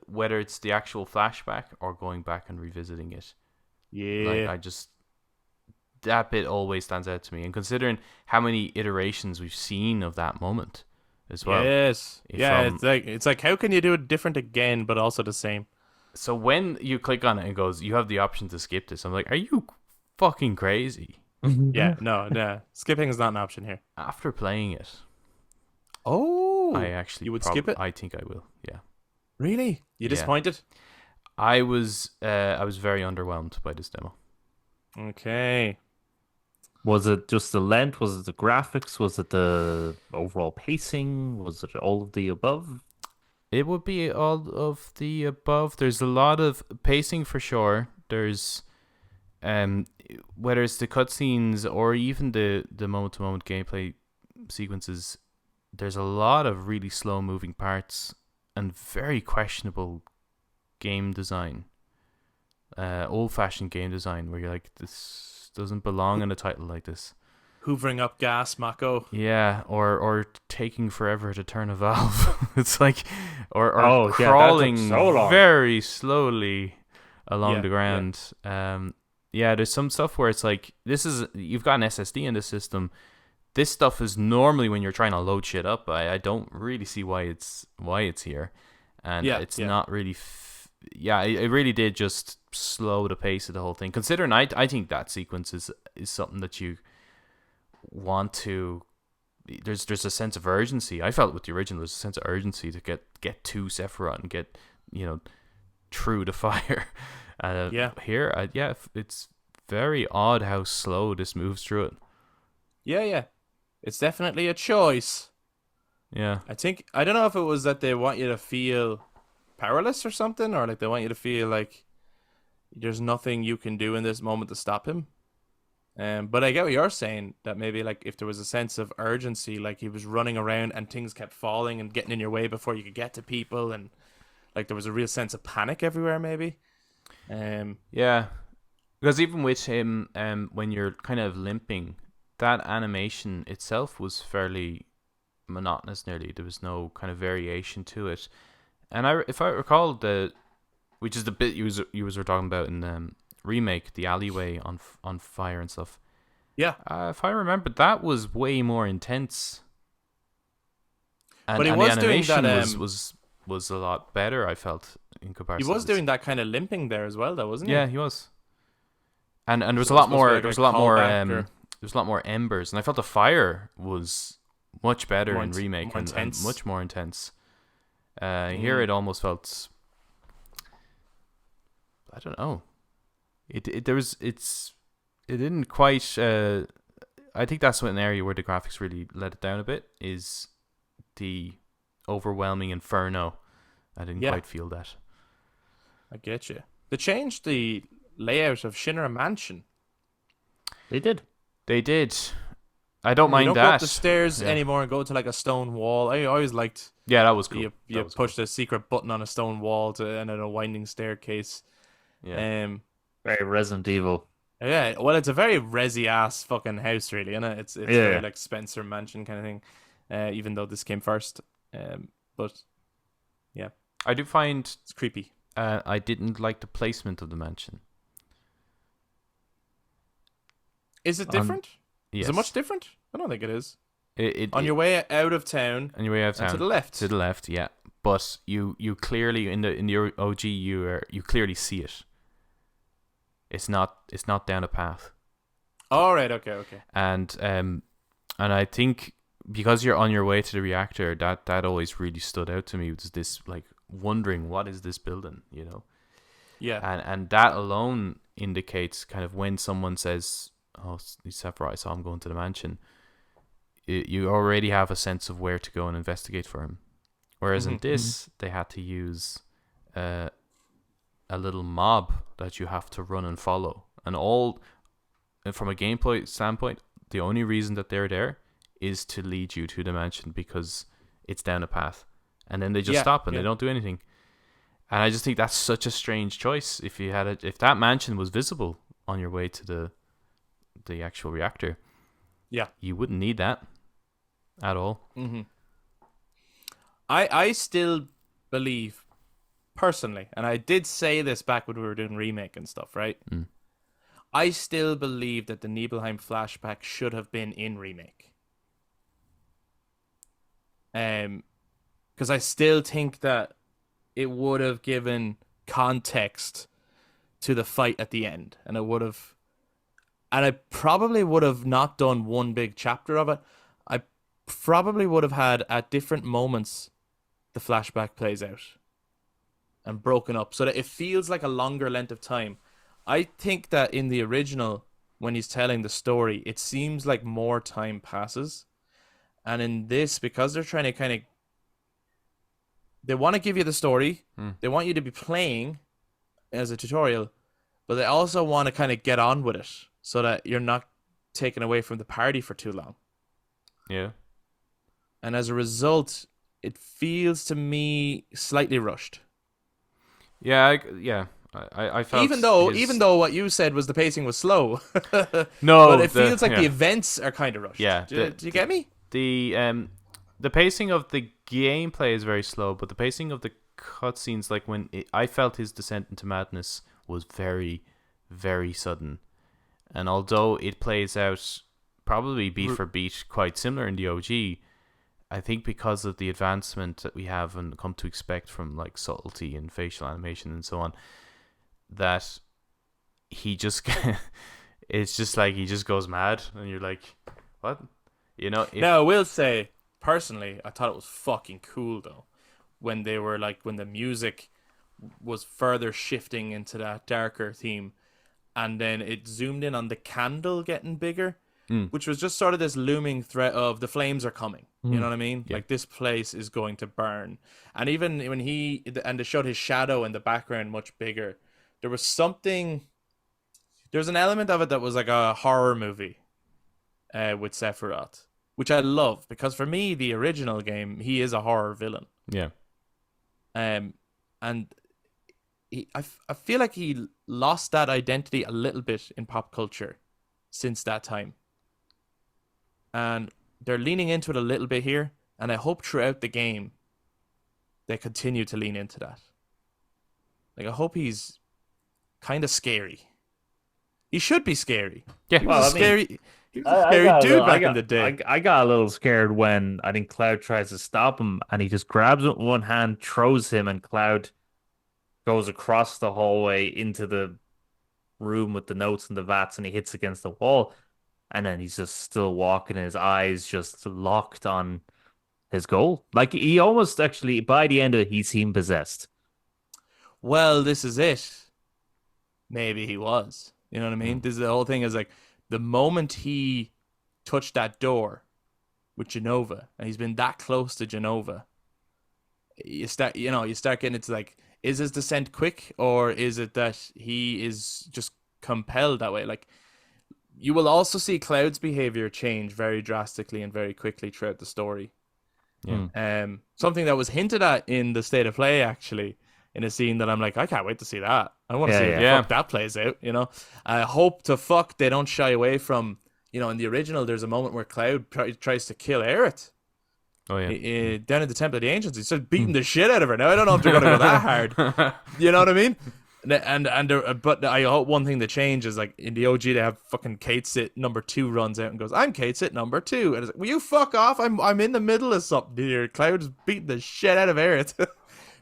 whether it's the actual flashback or going back and revisiting it. Yeah. Like I just that bit always stands out to me, and considering how many iterations we've seen of that moment as well. Yes. If, Yeah. It's like how can you do it different again, but also the same? So when you click on it and it goes, you have the option to skip this. I'm like, are you fucking crazy? Yeah. No. Skipping is not an option here. After playing it, Oh. I actually you would skip it? I think I will. Yeah. Really? You Yeah. disappointed? I was very underwhelmed by this demo. Okay. Was it just the length? Was it the graphics? Was it the overall pacing? Was it all of the above? It would be all of the above. There's a lot of pacing for sure. There's whether it's the cutscenes or even the moment to moment gameplay sequences, there's a lot of really slow moving parts and very questionable game design. Old fashioned game design where you're like, this doesn't belong in a title like this. Hoovering up gas, Mako. Yeah, or taking forever to turn a valve. It's like, or Oh, yeah, that took crawling so long. very slowly along Yeah, the ground. Yeah, there's some stuff where it's like, you've got an SSD in the system. This stuff is normally when you're trying to load shit up. I don't really see why it's here, and it's not really. It really did just slow the pace of the whole thing. Considering I think that sequence is something that you want to. There's a sense of urgency. I felt with the original, there's a sense of urgency to get to Sephiroth and get through the fire. Here, it's very odd how slow this moves through it. Yeah. It's definitely a choice. Yeah. I don't know if it was that they want you to feel powerless or something, or like they want you to feel like there's nothing you can do in this moment to stop him. But I get what you're saying, that maybe like if there was a sense of urgency, like he was running around and things kept falling and getting in your way before you could get to people, and like there was a real sense of panic everywhere, maybe. Yeah, because even with him, when you're kind of limping, that animation itself was fairly monotonous. Nearly, there was no kind of variation to it. And if I recall, which is the bit you were talking about in the remake, the alleyway on fire and stuff. Yeah. If I remember, that was way more intense. But he and was the doing animation that. was a lot better, I felt, in comparison. He was to this. doing that kind of limping there as well, though, wasn't he? Yeah, he was. And there was So a lot it's supposed to more. be like There was a a lot more. callback or- There was a lot more embers, and I felt the fire was much better More in remake more and intense. much more intense. Here it almost felt. I don't know. It didn't quite. I think that's an area where the graphics really let it down a bit. Is the overwhelming inferno. I didn't quite feel that. I get you. They changed the layout of Shinra Mansion. They did. They did. I don't mind you don't that. go up the stairs Yeah. anymore and go to like a stone wall. I always liked Yeah, that was cool. you push the secret button on a stone wall and then a winding staircase. Yeah. Very Resident Evil. Yeah, well, it's a very resi ass fucking house, really, isn't it? It's very like Spencer Mansion kind of thing. Even though this came first, but yeah, I do find it's creepy. I didn't like the placement of the mansion. Is it different? Yes. Is it much different? I don't think it is. On your way out of town. On your way out of town. To the left. To the left, yeah. But you clearly in the OG you clearly see it. It's not down a path. All right. Okay. And I think because you're on your way to the reactor, that always really stood out to me. Was this like wondering what is this building, you know? Yeah. And that alone indicates kind of when someone says, "Oh, Sephiroth, I saw him going to the mansion." You already have a sense of where to go and investigate for him. Whereas in this, they had to use a little mob that you have to run and follow, and from a gameplay standpoint, the only reason that they're there is to lead you to the mansion because it's down a path, and then they just stop and they don't do anything. And I just think that's such a strange choice. If that mansion was visible on your way to the actual reactor, you wouldn't need that at all. Mm-hmm. I still believe, personally, and I did say this back when we were doing remake and stuff, right? I still believe that the Nibelheim flashback should have been in remake. Because I still think that it would have given context to the fight at the end, and I probably would have not done one big chapter of it. I probably would have had at different moments the flashback plays out and broken up so that it feels like a longer length of time. I think that in the original, when he's telling the story, it seems like more time passes. And in this, because they're trying to they want to give you the story, they want you to be playing as a tutorial, but they also want to kind of get on with it so that you're not taken away from the party for too long. Yeah. And as a result, it feels to me slightly rushed. Yeah, I felt even though what you said was the pacing was slow. No, but it feels like the events are kind of rushed. Yeah, do you get me? The pacing of the gameplay is very slow, but the pacing of the cutscenes, like I felt his descent into madness was very, very sudden, and although it plays out probably beat for beat quite similar in the OG, I think because of the advancement that we have and come to expect from like subtlety and facial animation and so on, that he just it's just like he just goes mad and you're like, what? You know? Now I will say, personally, I thought it was fucking cool though. When the music was further shifting into that darker theme, and then it zoomed in on the candle getting bigger, which was just sort of this looming threat of the flames are coming. You know what I mean? Yeah. Like, this place is going to burn. And even when they showed his shadow in the background much bigger, there was an element of it that was like a horror movie with Sephiroth, which I love, because for me, the original game, he is a horror villain. Yeah. And I feel like he lost that identity a little bit in pop culture since that time. And they're leaning into it a little bit here, and I hope throughout the game they continue to lean into that. Like, I hope he's kind of scary. He should be scary. Yeah. He was a scary dude back in the day. I got a little scared when I think Cloud tries to stop him, and he just grabs him with one hand, throws him, and Cloud goes across the hallway into the room with the notes and the vats, and he hits against the wall, and then he's just still walking, his eyes just locked on his goal. Like, he almost actually, by the end of it, he seemed possessed. Well, this is it. Maybe he was. You know what I mean? This is the whole thing, is like, the moment he touched that door with Genova, and he's been that close to Genova, you start getting into like, is his descent quick, or is it that he is just compelled that way? Like, you will also see Cloud's behavior change very drastically and very quickly throughout the story. Yeah. Something that was hinted at in the state of play, actually, in a scene that I'm like, I can't wait to see that. I want to see how the fuck that plays out, you know? I hope to fuck they don't shy away from, you know, in the original, there's a moment where Cloud tries to kill Aerith. Oh, yeah. Down at the Temple of the Ancients. He starts beating the shit out of her. Now, I don't know if they're going to go that hard. You know what I mean? But I hope one thing that changes, like in the OG, they have fucking Kate Sit number 2 runs out and goes, I'm Kate Sit number 2. And it's like, will you fuck off? I'm in the middle of something here. Cloud's beating the shit out of Aerith.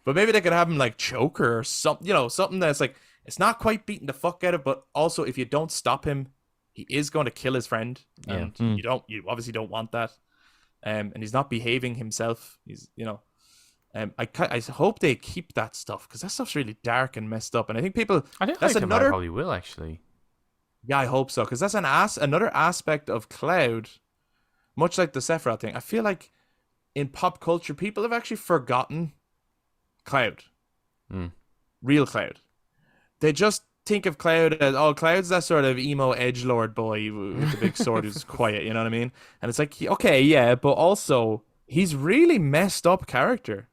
But maybe they could have him like choke her or something, you know, something that's like, it's not quite beating the fuck out of, but also if you don't stop him, he is going to kill his friend, Yeah. and you obviously don't want that. And he's not behaving himself. He's, I hope they keep that stuff because that stuff's really dark and messed up. And I think people, I think that's like another. probably will actually. Yeah, I hope so because that's another aspect of Cloud, much like the Sephiroth thing. I feel like in pop culture, people have actually forgotten Cloud, real Cloud. They just think of Cloud as, Cloud's that sort of emo edgelord boy with the big sword who's quiet, you know what I mean? And it's like, okay, yeah, but also he's really messed up character.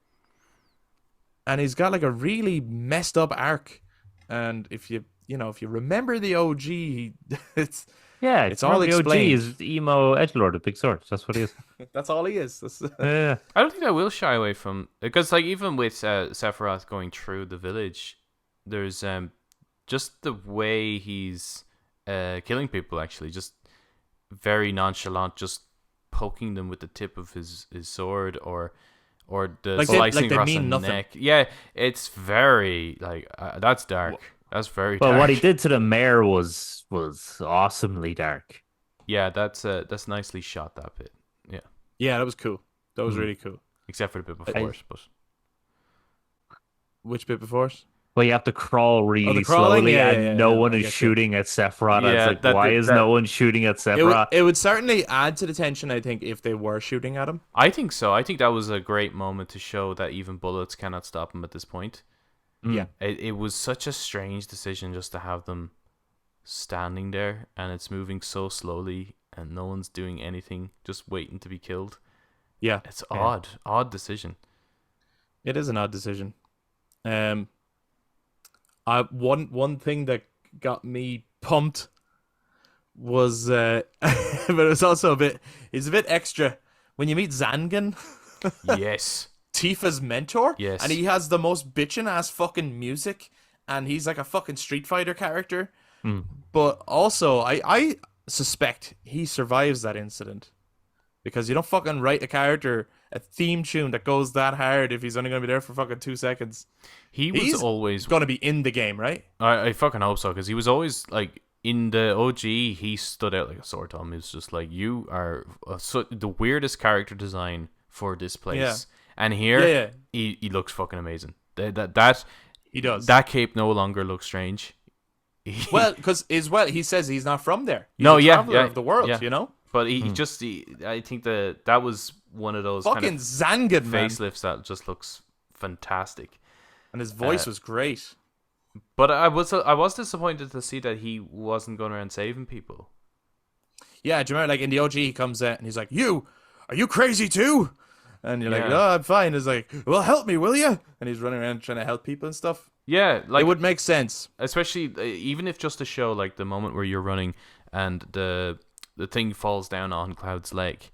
And he's got like a really messed up arc. And if you remember the OG, it's all the OG explained. is emo edgelord with big sword. That's what he is. That's all he is. Yeah. I don't think I will shy away from, because like even with Sephiroth going through the village, there's just the way he's killing people, actually, just very nonchalant, just poking them with the tip of his sword, or the like slicing they across mean the nothing. neck. Yeah, it's very like that's dark. That's very Well, dark. what he did to the mayor was awesomely dark. Yeah, that's nicely shot, that bit. Yeah, Yeah, that was cool. That was really cool. except for the bit before it, but Which bit before it? Well, you have to crawl really crawling? slowly, Yeah, and no one I is get you. shooting at Sephiroth. Yeah, It's like, why is no one shooting at Sephiroth? It would certainly add to the tension, I think, if they were shooting at him. I think so. I think that was a great moment to show that even bullets cannot stop him at this point. Yeah. It was such a strange decision just to have them standing there, and it's moving so slowly, and no one's doing anything, just waiting to be killed. Yeah. It's odd decision. It is an odd decision. One thing that got me pumped was but it was also it's a bit extra when you meet Zangan, Yes. Tifa's mentor. Yes. And he has the most bitchin' ass fucking music, and he's like a fucking Street Fighter character. But also I suspect he survives that incident. Because you don't fucking write a theme tune that goes that hard if he's only going to be there for fucking 2 seconds. He's always going to be in the game, right? I fucking hope so, because he was always like in the OG. He stood out like a sore thumb. He was just like, you are the weirdest character design for this place. Yeah. And here, Yeah. he looks fucking amazing. That He does. That cape no longer looks strange. Well, because he says he's not from there. He's No, a yeah, traveler yeah, of the world, yeah. you know? But I think that was one of those Fucking kind of Zangan, man. facelifts that just looks fantastic. And his voice was great. But I was disappointed to see that he wasn't going around saving people. Yeah, do you remember, like, in the OG, he comes out and he's like, are you crazy too? And you're like, Yeah. oh, I'm fine. He's like, well, help me, will you? And he's running around trying to help people and stuff. Yeah, like It would make sense. especially even if just to show like the moment where you're running and the thing falls down on Cloud's leg.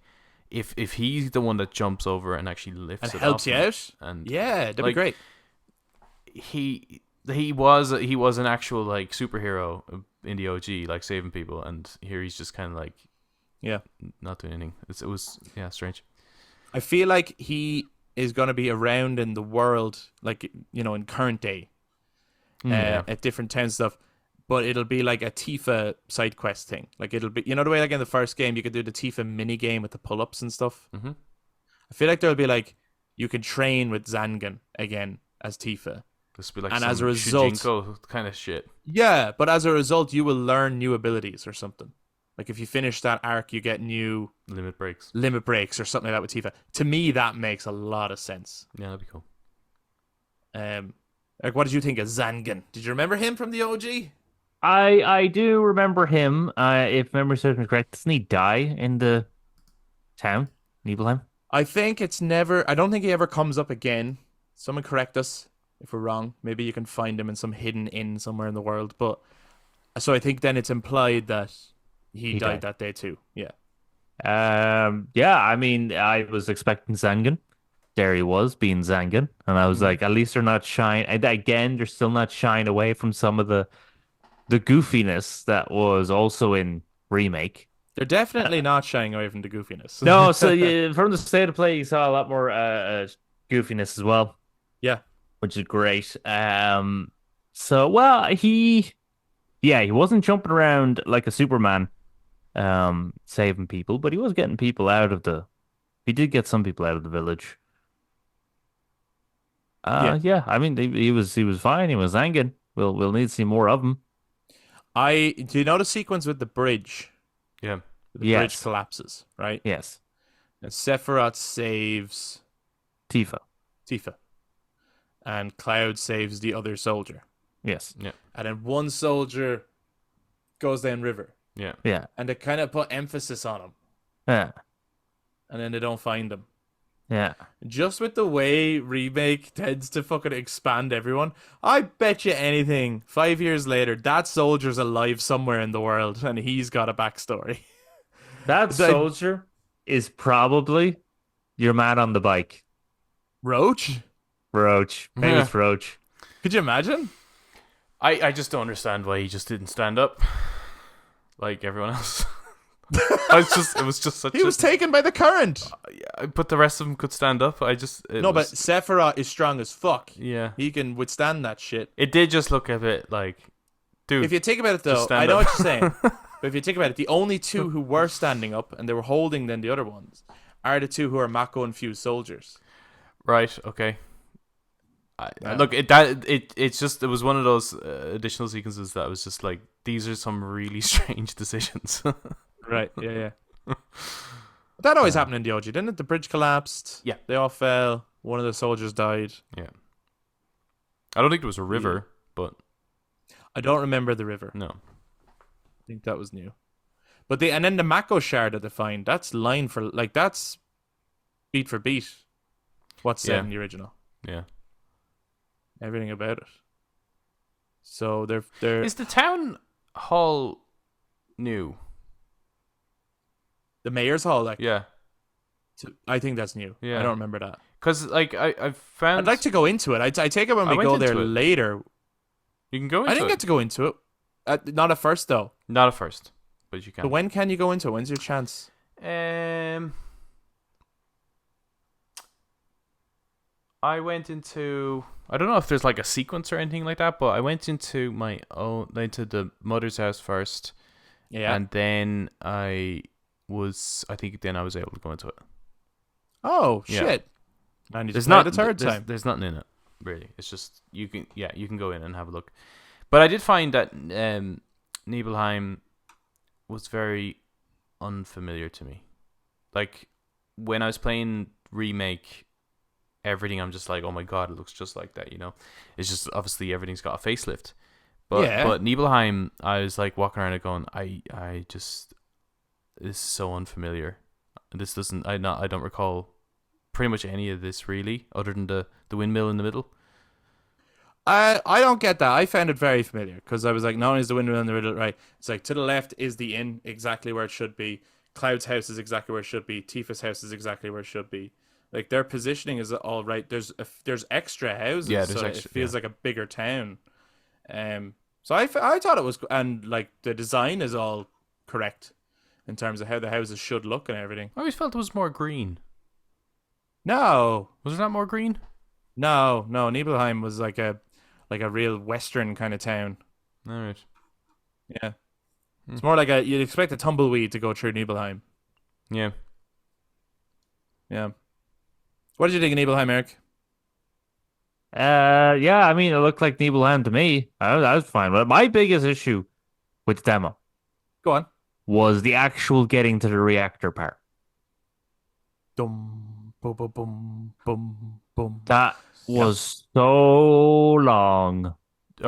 If he's the one that jumps over and actually lifts And it helps off you him, out. and Yeah, that'd be like, great. he was an actual like superhero in the OG, like saving people, and here he's just kind of like Yeah. not doing anything. It was strange. I feel like he is going to be around in the world, like, in current day, Yeah. at different towns and stuff. But it'll be like a Tifa side quest thing. Like, it'll be, the way, like, in the first game, you could do the Tifa mini game with the pull ups and stuff. Mhm. I feel like there'll be like, you can train with Zangan again as Tifa. This would be like And some as a result- Shujinko kind of shit. Yeah, but as a result, you will learn new abilities or something. Like, if you finish that arc, you get new Limit breaks. limit breaks or something like that with Tifa. To me, that makes a lot of sense. Yeah, that'd be cool. Like, what did you think of Zangan? Did you remember him from the OG? I do remember him. If memory serves me correct, doesn't he die in the town, Nibelheim? I think it's never. I don't think he ever comes up again. Someone correct us if we're wrong. Maybe you can find him in some hidden inn somewhere in the world. But so I think then it's implied that he died that day too. Yeah. Yeah. I mean, I was expecting Zangan. There he was, being Zangan, and I was like, at least they're not shying. Again, they're still not shying away from some of the goofiness that was also in remake. They're definitely not shying away from the goofiness. No, so from the state of play, you saw a lot more goofiness as well. Yeah. Which is great. So well, he wasn't jumping around like a Superman saving people, but he was getting people out of the. He did get some people out of the village. Yeah. Yeah. I mean, he was fine. He was hanging. We'll need to see more of him. Do you know the sequence with the bridge? Yeah. The bridge Yes. collapses, right? Yes. And Sephiroth saves Tifa. Tifa, and Cloud saves the other soldier. Yes. Yeah. And then one soldier goes down river, Yeah. Yeah. and they kind of put emphasis on him, Yeah. and then they don't find him. Yeah. Just with the way Remake tends to fucking expand everyone, I bet you anything, 5 years later, that soldier's alive somewhere in the world, and he's got a backstory. That So- soldier is probably your man on the bike. Roach? Roach. Maybe it's Roach. Could you imagine? I just don't understand why he just didn't stand up like everyone else. It was just such He was taken by the current. but the rest of them could stand up. But Sephiroth is strong as fuck. yeah. He can withstand that shit. It did just look a bit like, dude. If you think about it, though, stand I know up. what you're saying. But if you think about it, the only two who were standing up and they were holding then the other ones are the two who are Mako-infused soldiers. Right. Okay. Yeah. Look, it was one of those additional sequences that was just like, these are some really strange decisions. Right, yeah. That always happened in the OG, didn't it? The bridge collapsed. Yeah. They all fell. One of the soldiers died. Yeah. I don't think there was a river, but I don't remember the river. no. I think that was new. But and then the Mako shard that they find, that's line for, like, that's beat for beat what's said Yeah. in the original. Yeah. Everything about it. So they're Is the town hall new? the mayor's hall, like, Yeah. I think that's new. Yeah. I don't remember that. Because, like, I've found... I'd like to go into it. I take it when I we went go into there it. later. You can go into I didn't it. get to go into it. Not at first, though. Not at first, but you can. But when can you go into it? When's your chance? I went into... I don't know if there's, like, a sequence or anything like that, but I went into into the mother's house first, Yeah. and then I think then I was able to go into it. Oh, Yeah. shit. I need to There's play not the third there's, time. There's nothing in it, really. It's just you can go in and have a look. But I did find that Nibelheim was very unfamiliar to me. Like when I was playing Remake, everything I'm just like, oh my god, it looks just like that. You know, it's just obviously everything's got a facelift. But Nibelheim, I was like walking around it going, I just this is so unfamiliar. This doesn't I don't recall pretty much any of this really, other than the windmill in the middle. I don't get that. I found it very familiar because I was like, not only is the windmill in the middle, right? It's like to the left is the inn, exactly where it should be. Cloud's house is exactly where it should be. Tifa's house is exactly where it should be. Like their positioning is all right. There's extra houses, Yeah, there's so extra- it feels like a bigger town. So I thought it was, and like the design is all correct in terms of how the houses should look and everything. I always felt it was more green. No, Was it not more green? no, Nibelheim was like a real western kind of town. All right. Yeah. It's more like you'd expect a tumbleweed to go through Nibelheim. Yeah. Yeah. What did you think of Nibelheim, Eric? Yeah, I mean, it looked like Nibelheim to me. I was fine with it. My biggest issue with the demo Go on. was the actual getting to the reactor part. Dum, boom, boom, boom, boom, boom. That was so long. All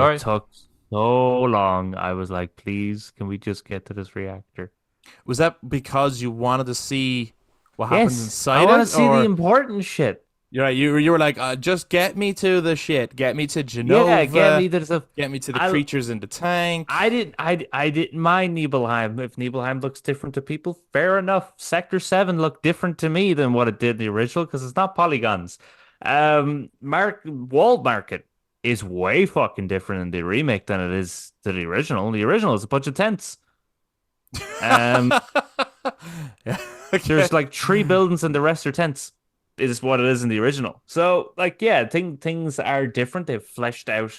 It right. took so long. I was like, please, can we just get to this reactor? Was that because you wanted to see what happens Yes, inside I want it? to see or- the important shit. You're right. You were like, just get me to the shit. Get me to Genova. Yeah, get me to the. Get me to the I- creatures in the tank. I didn't mind Nibelheim. If Nibelheim looks different to people, fair enough. Sector 7 looked different to me than what it did in the original because it's not polygons. Walled Market is way fucking different in the remake than it is to the original. The original is a bunch of tents. Yeah, okay. There's like 3 buildings and the rest are tents. Is what it is in the original. So, like, yeah, things are different. They've fleshed out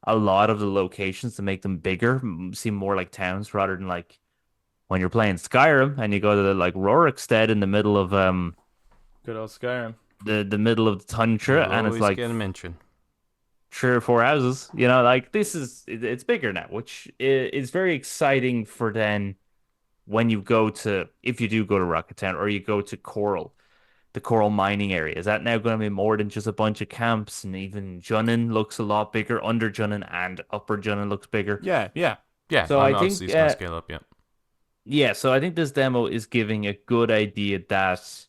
a lot of the locations to make them bigger, seem more like towns rather than like when you're playing Skyrim and you go to the like Rorikstead in the middle of Good old Skyrim. the middle of the tundra, It'll and it's always like get a mention. 3 or 4 houses. You know, like it's bigger now, which is very exciting for then when you go to if you do go to Rocket Town or you go to Coral, the Coral mining area. Is that now going to be more than just a bunch of camps? And even Junnin looks a lot bigger. Under Junnin and Upper Junnin looks bigger. Yeah, yeah. Yeah, So I obviously think it's gonna scale up. Yeah. yeah, so I think this demo is giving a good idea that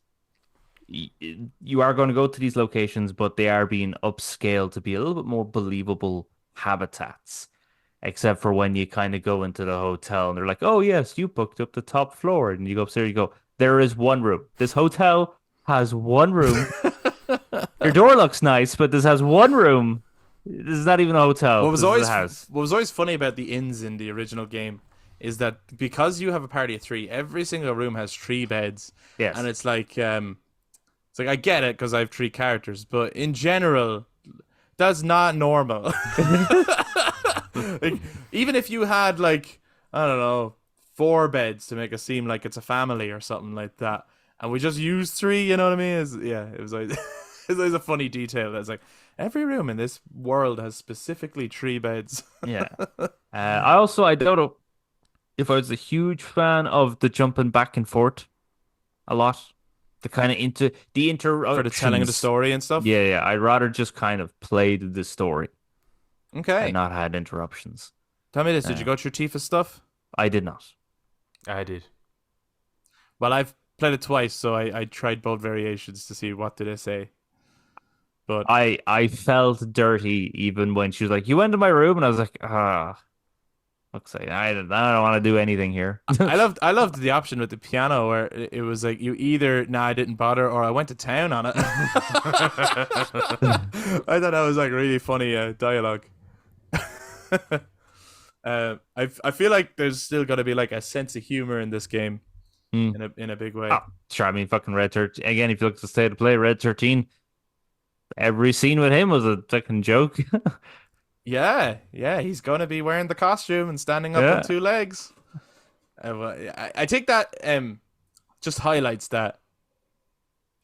you are going to go to these locations, but they are being upscaled to be a little bit more believable habitats. Except for when you kind of go into the hotel and they're like, "Oh yes, you booked up the top floor," and you go upstairs, you go, "There is one room. This hotel has one room. Your door looks nice, but this has one room. This is not even a hotel. What was This is always a house." what was always funny about the inns in the original game is that because you have a party of 3, every single room has 3 beds, Yes. and it's like I get it because I have 3 characters, but in general, that's not normal. Like, even if you had like I don't know 4 beds to make it seem like it's a family or something like that, and we just used 3, you know what I mean? It was always it's always a funny detail. That's like every room in this world has specifically 3 beds. Yeah. I don't know if I was a huge fan of the jumping back and forth a lot. The kind of the For the telling of the interruptions. story and stuff. Yeah, yeah. I'd rather just kind of played the story Okay. and not had interruptions. Tell me this: did you go through Tifa's stuff? I did not. I did. Well, I've played it twice, so I tried both variations to see what did I say. But I felt dirty even when she was like, "You went to my room," and I was like, "Ah, looks like I don't want to do anything here." I loved the option with the piano where it was like you either I didn't bother or I went to town on it. I thought that was like really funny dialogue. I feel like there's still got to be like a sense of humor in this game in a big way. Oh, sure. I mean, fucking Red 13. Again, if you look at the state of play, Red 13, every scene with him was a fucking joke. Yeah, he's going to be wearing the costume and standing up Yeah. on 2 legs. I think that just highlights that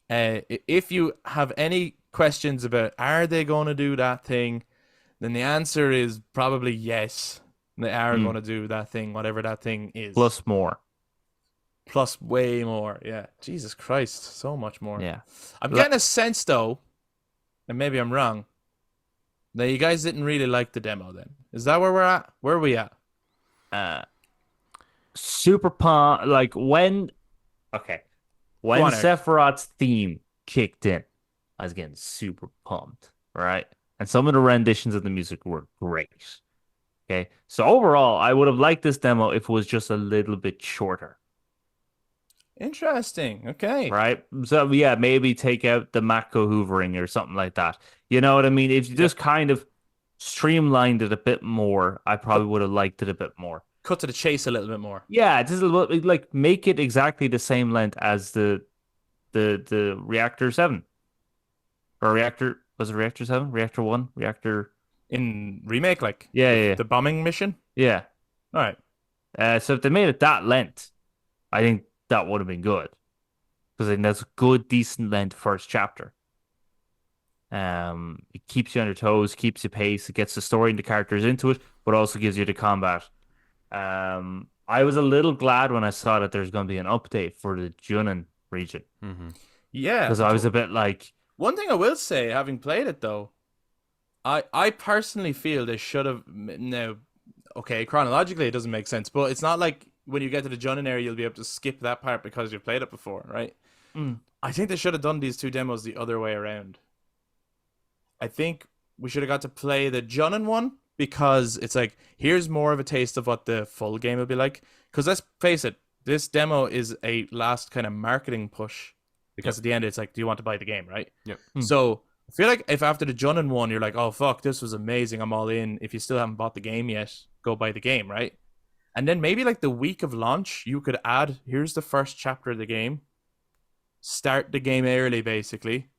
if you have any questions about are they going to do that thing, then the answer is probably yes. They are going to do that thing, whatever that thing is. Plus more. Plus way more. Yeah. Jesus Christ. So much more. Yeah. I'm getting a sense, though, and maybe I'm wrong, that you guys didn't really like the demo then. Is that where we're at? Where are we at? Super pumped. Like when on, Eric. Sephiroth's theme kicked in, I was getting super pumped, right? And some of the renditions of the music were great. Okay, so overall, I would have liked this demo if it was just a little bit shorter, Interesting. Okay. right? So yeah, maybe take out the Mako hoovering or something like that. You know what I mean? If you just kind of streamlined it a bit more, I probably would have liked it a bit more. Cut to the chase a little bit more. Yeah, just a little bit, like make it exactly the same length as the Reactor 7. Or Reactor was it Reactor 7? Reactor 1? Reactor In remake, like Yeah. the bombing mission. Yeah. All right. So if they made it that length, I think that would have been good. Because I think that's a good, decent length first chapter. It keeps you on your toes, keeps you pace, it gets the story and the characters into it, but also gives you the combat. I was a little glad when I saw that there's going to be an update for the Junin region. Yeah. Because I was a bit like, One thing I will say, having played it though, I personally feel they should have now. Okay, chronologically it doesn't make sense, but it's not like when you get to the Junin area you'll be able to skip that part because you've played it before, right? I think they should have done these 2 demos the other way around. I think we should have got to play the Junin one because it's like here's more of a taste of what the full game will be like. Because let's face it, this demo is a last kind of marketing push. Because at the end it's like, do you want to buy the game, right? Yep. So I feel like if after the Junin one you're like, oh fuck, this was amazing, I'm all in. If you still haven't bought the game yet, go buy the game, right? And then maybe like the week of launch, you could add, here's the first chapter of the game. Start the game early, basically.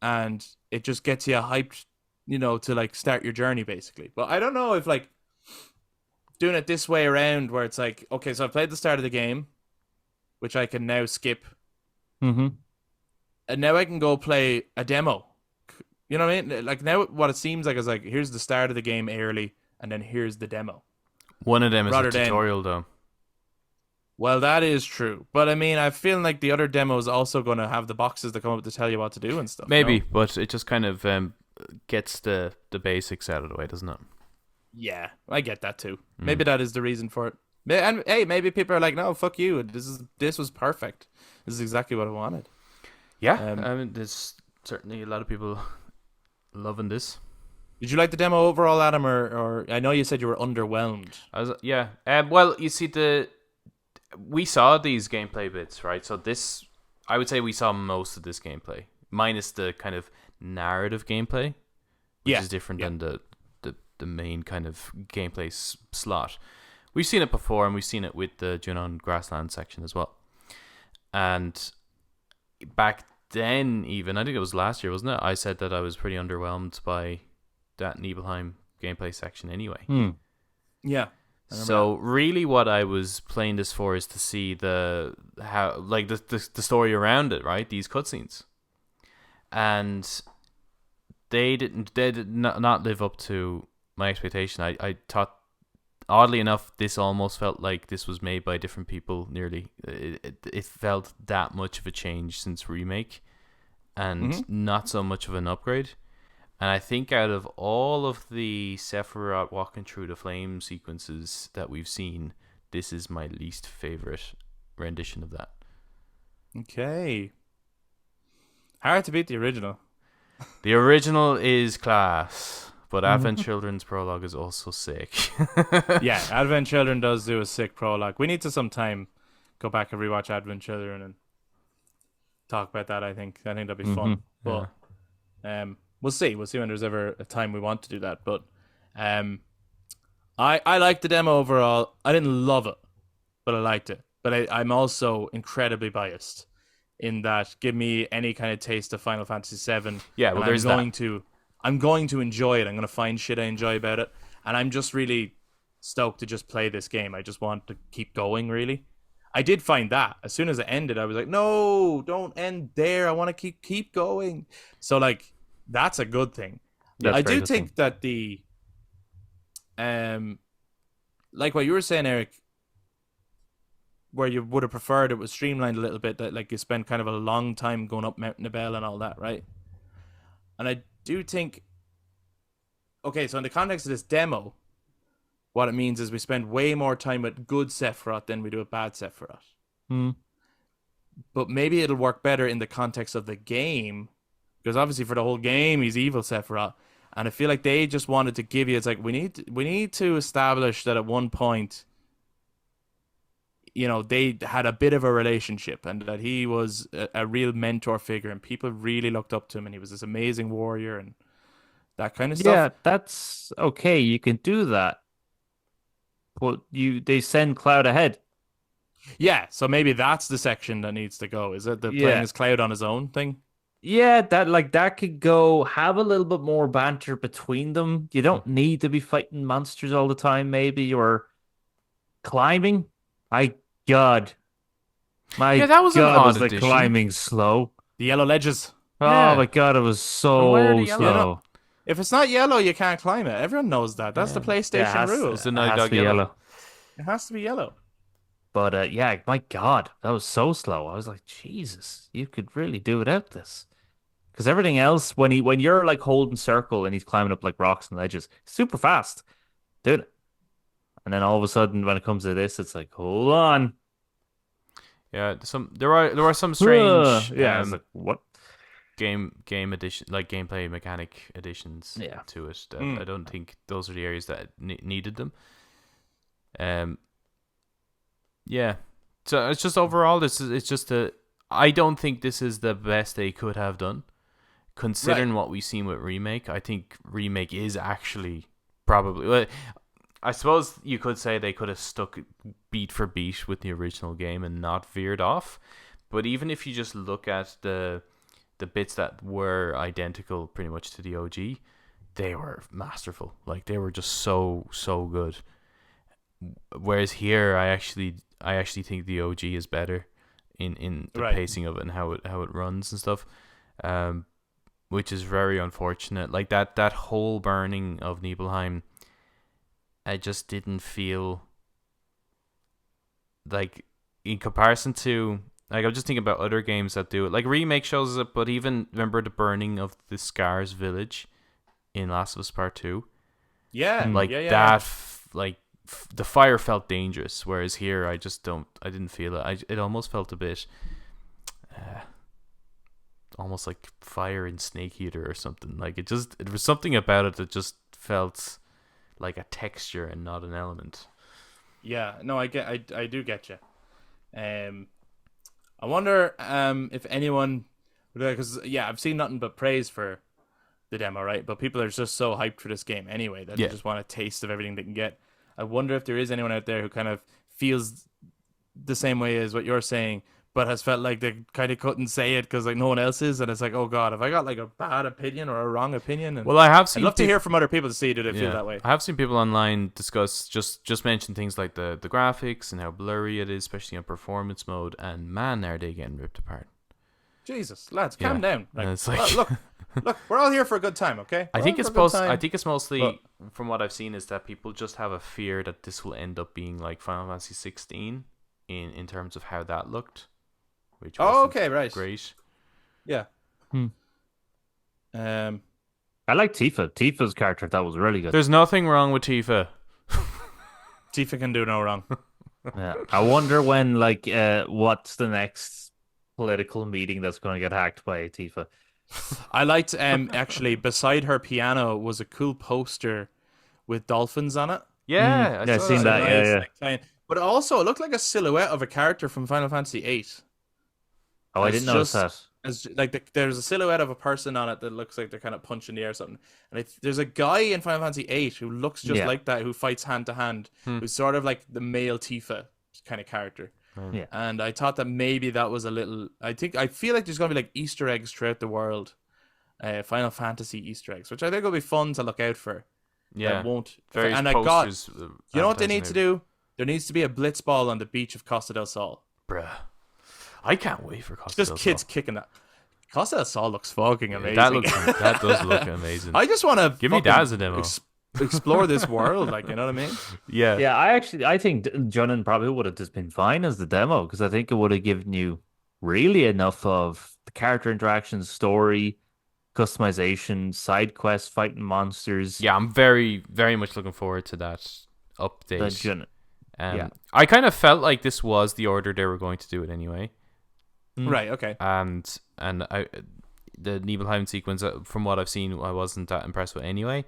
And it just gets you hyped, to like start your journey, basically. But I don't know if like doing it this way around, where it's like, okay, so I played the start of the game, which I can now skip, Mm-hmm. and now I can go play a demo. You know what I mean? Like now, what it seems like is like, here's the start of the game early, and then here's the demo. One of them is a Rather than- tutorial, though. Well, that is true, but I mean, I feel like the other demo is also going to have the boxes that come up to tell you what to do and stuff. Maybe, you know? but it just kind of gets the basics out of the way, doesn't it? Yeah, I get that too. Maybe that is the reason for it. And hey, maybe people are like, no, fuck you. This was perfect. This is exactly what I wanted. Yeah, I mean, there's certainly a lot of people loving this. Did you like the demo overall, Adam, or I know you said you were underwhelmed. Yeah. Well, you see, we saw these gameplay bits, right? So this, I would say we saw most of this gameplay, minus the kind of narrative gameplay, which is different than the main kind of gameplay slot. We've seen it before, and we've seen it with the Junon Grassland section as well. And back then, even, I think it was last year, wasn't it? I said that I was pretty underwhelmed by that Nibelheim gameplay section anyway. Yeah. So really what I was playing this for is to see the story around it, right? These cutscenes. And they did not live up to my expectation. I thought, oddly enough, this almost felt like this was made by different people nearly. It felt that much of a change since Remake and not so much of an upgrade. And I think out of all of the Sephiroth walking through the flame sequences that we've seen, this is my least favorite rendition of that. Okay. Hard to beat the original. The original is class, but Advent Children's prologue is also sick. Yeah, Advent Children does do a sick prologue. We need to sometime go back and rewatch Advent Children and talk about that. I think that'd be fun. But we'll see. We'll see when there's ever a time we want to do that. But I liked the demo overall. I didn't love it, but I liked it. But I'm also incredibly biased in that give me any kind of taste of Final Fantasy VII. Yeah, well, there's I'm going to enjoy it. I'm going to find shit I enjoy about it. And I'm just really stoked to just play this game. I just want to keep going, really. I did find that. As soon as it ended, I was like, no, don't end there. I want to keep going. So, like, that's a good thing. I do think that the... like what you were saying, Eric, where you would have preferred it was streamlined a little bit, that like you spend kind of a long time going up Mount Nibel and all that, right? And I do think, okay, so in the context of this demo, what it means is we spend way more time with good Sephiroth than we do with bad Sephiroth. But maybe it'll work better in the context of the game, because obviously for the whole game he's evil Sephiroth, and I feel like they just wanted to give you, it's like we need to establish that at one point, you know, they had a bit of a relationship and that he was a real mentor figure and people really looked up to him and he was this amazing warrior and that kind of stuff. Yeah, that's okay. You can do that. But they send Cloud ahead. Yeah, so maybe that's the section that needs to go. Is it the playing as Cloud on his own thing? Yeah, that could go, have a little bit more banter between them. You don't need to be fighting monsters all the time, maybe, or climbing. My God. That was an odd was the addition. climbing slow. The yellow ledges. Oh my God, it was so slow. If it's not yellow, you can't climb it. Everyone knows that. That's the PlayStation rule. It's the Naughty Dog yellow. It has to be yellow. But yeah, my God, that was so slow. I was like, Jesus, you could really do without this. Because everything else, when you're like holding circle and he's climbing up like rocks and ledges, super fast, doing it. And then all of a sudden, when it comes to this, it's like, hold on. Yeah, there are some strange I was like, what? game addition, like gameplay mechanic additions to it. I don't think those are the areas that needed them. Yeah. So it's just overall, I don't think this is the best they could have done, considering what we've seen with Remake. I think Remake is actually probably. Well, I suppose you could say they could have stuck beat for beat with the original game and not veered off. But even if you just look at the bits that were identical pretty much to the OG, they were masterful. Like, they were just so good. Whereas here, I actually think the OG is better in the Right. pacing of it and how it runs and stuff, which is very unfortunate. Like that whole burning of Nibelheim, I just didn't feel like, in comparison to, like, I'm just thinking about other games that do it. Like Remake shows it, but even remember the burning of the Scars village in Last of Us Part 2. Yeah, Like yeah. the fire felt dangerous, whereas here I didn't feel it. It almost felt a bit almost like fire in Snake Eater or something. Like it was something about it that just felt like a texture and not an element. Yeah, no, I do get you. I wonder if anyone, because I've seen nothing but praise for the demo, right? But people are just so hyped for this game anyway that they just want a taste of everything they can get. I wonder if there is anyone out there who kind of feels the same way as what you're saying, but has felt like they kind of couldn't say it because like no one else is, and it's like, oh god, have I got like a bad opinion or a wrong opinion? And Well, I have I'd seen love to hear from other people to see do they feel that way. I have seen people online discuss just mention things like the graphics and how blurry it is, especially on performance mode, and man, are they getting ripped apart. Jesus, lads, calm down. And Like, it's like, well, look, we're all here for a good time, okay? I We're think all it's for a good time. I think it's mostly, But- from what I've seen, is that people just have a fear that this will end up being like Final Fantasy 16 in terms of how that looked, which wasn't okay, right. great. Yeah. Hmm. Um, I like Tifa. Tifa's character, that was really good. There's nothing wrong with Tifa. Tifa can do no wrong. Yeah. I wonder when, like, what's the next political meeting that's going to get hacked by Tifa? I liked actually beside her piano was a cool poster with dolphins on it. Yeah, I Yeah, saw I've seen that. Nice, Yeah. like, tiny- But also it looked like a silhouette of a character from Final Fantasy VIII. Oh, I It's didn't notice that. As like there's a silhouette of a person on it that looks like they're kind of punching the air or something. And there's a guy in Final Fantasy VIII who looks just Yeah. like that, who fights hand to hand, who's sort of like the male Tifa kind of character. Yeah. And I thought that maybe that was a little. I feel like there's gonna be like Easter eggs throughout the world, Final Fantasy Easter eggs, which I think will be fun to look out for. Yeah, That won't. various And I got. posters. You know what they need to advertising do? There needs to be a blitzball on the beach of Costa del Sol. it. Bruh. I can't wait for Costa Just del kids Sol. kicking that. Costa del Sol looks fucking Yeah, amazing. that does look amazing. I just want to Give me that as a demo. explore this world, like, you know what I mean? Yeah. Yeah, I think Junin probably would have just been fine as the demo because I think it would have given you really enough of the character interactions, story, customization, side quests, fighting monsters. Yeah, I'm very, very much looking forward to that update. The Junin. Yeah. I kind of felt like this was the order they were going to do it anyway. Right, okay. And the Nibelheim sequence, from what I've seen, I wasn't that impressed with anyway.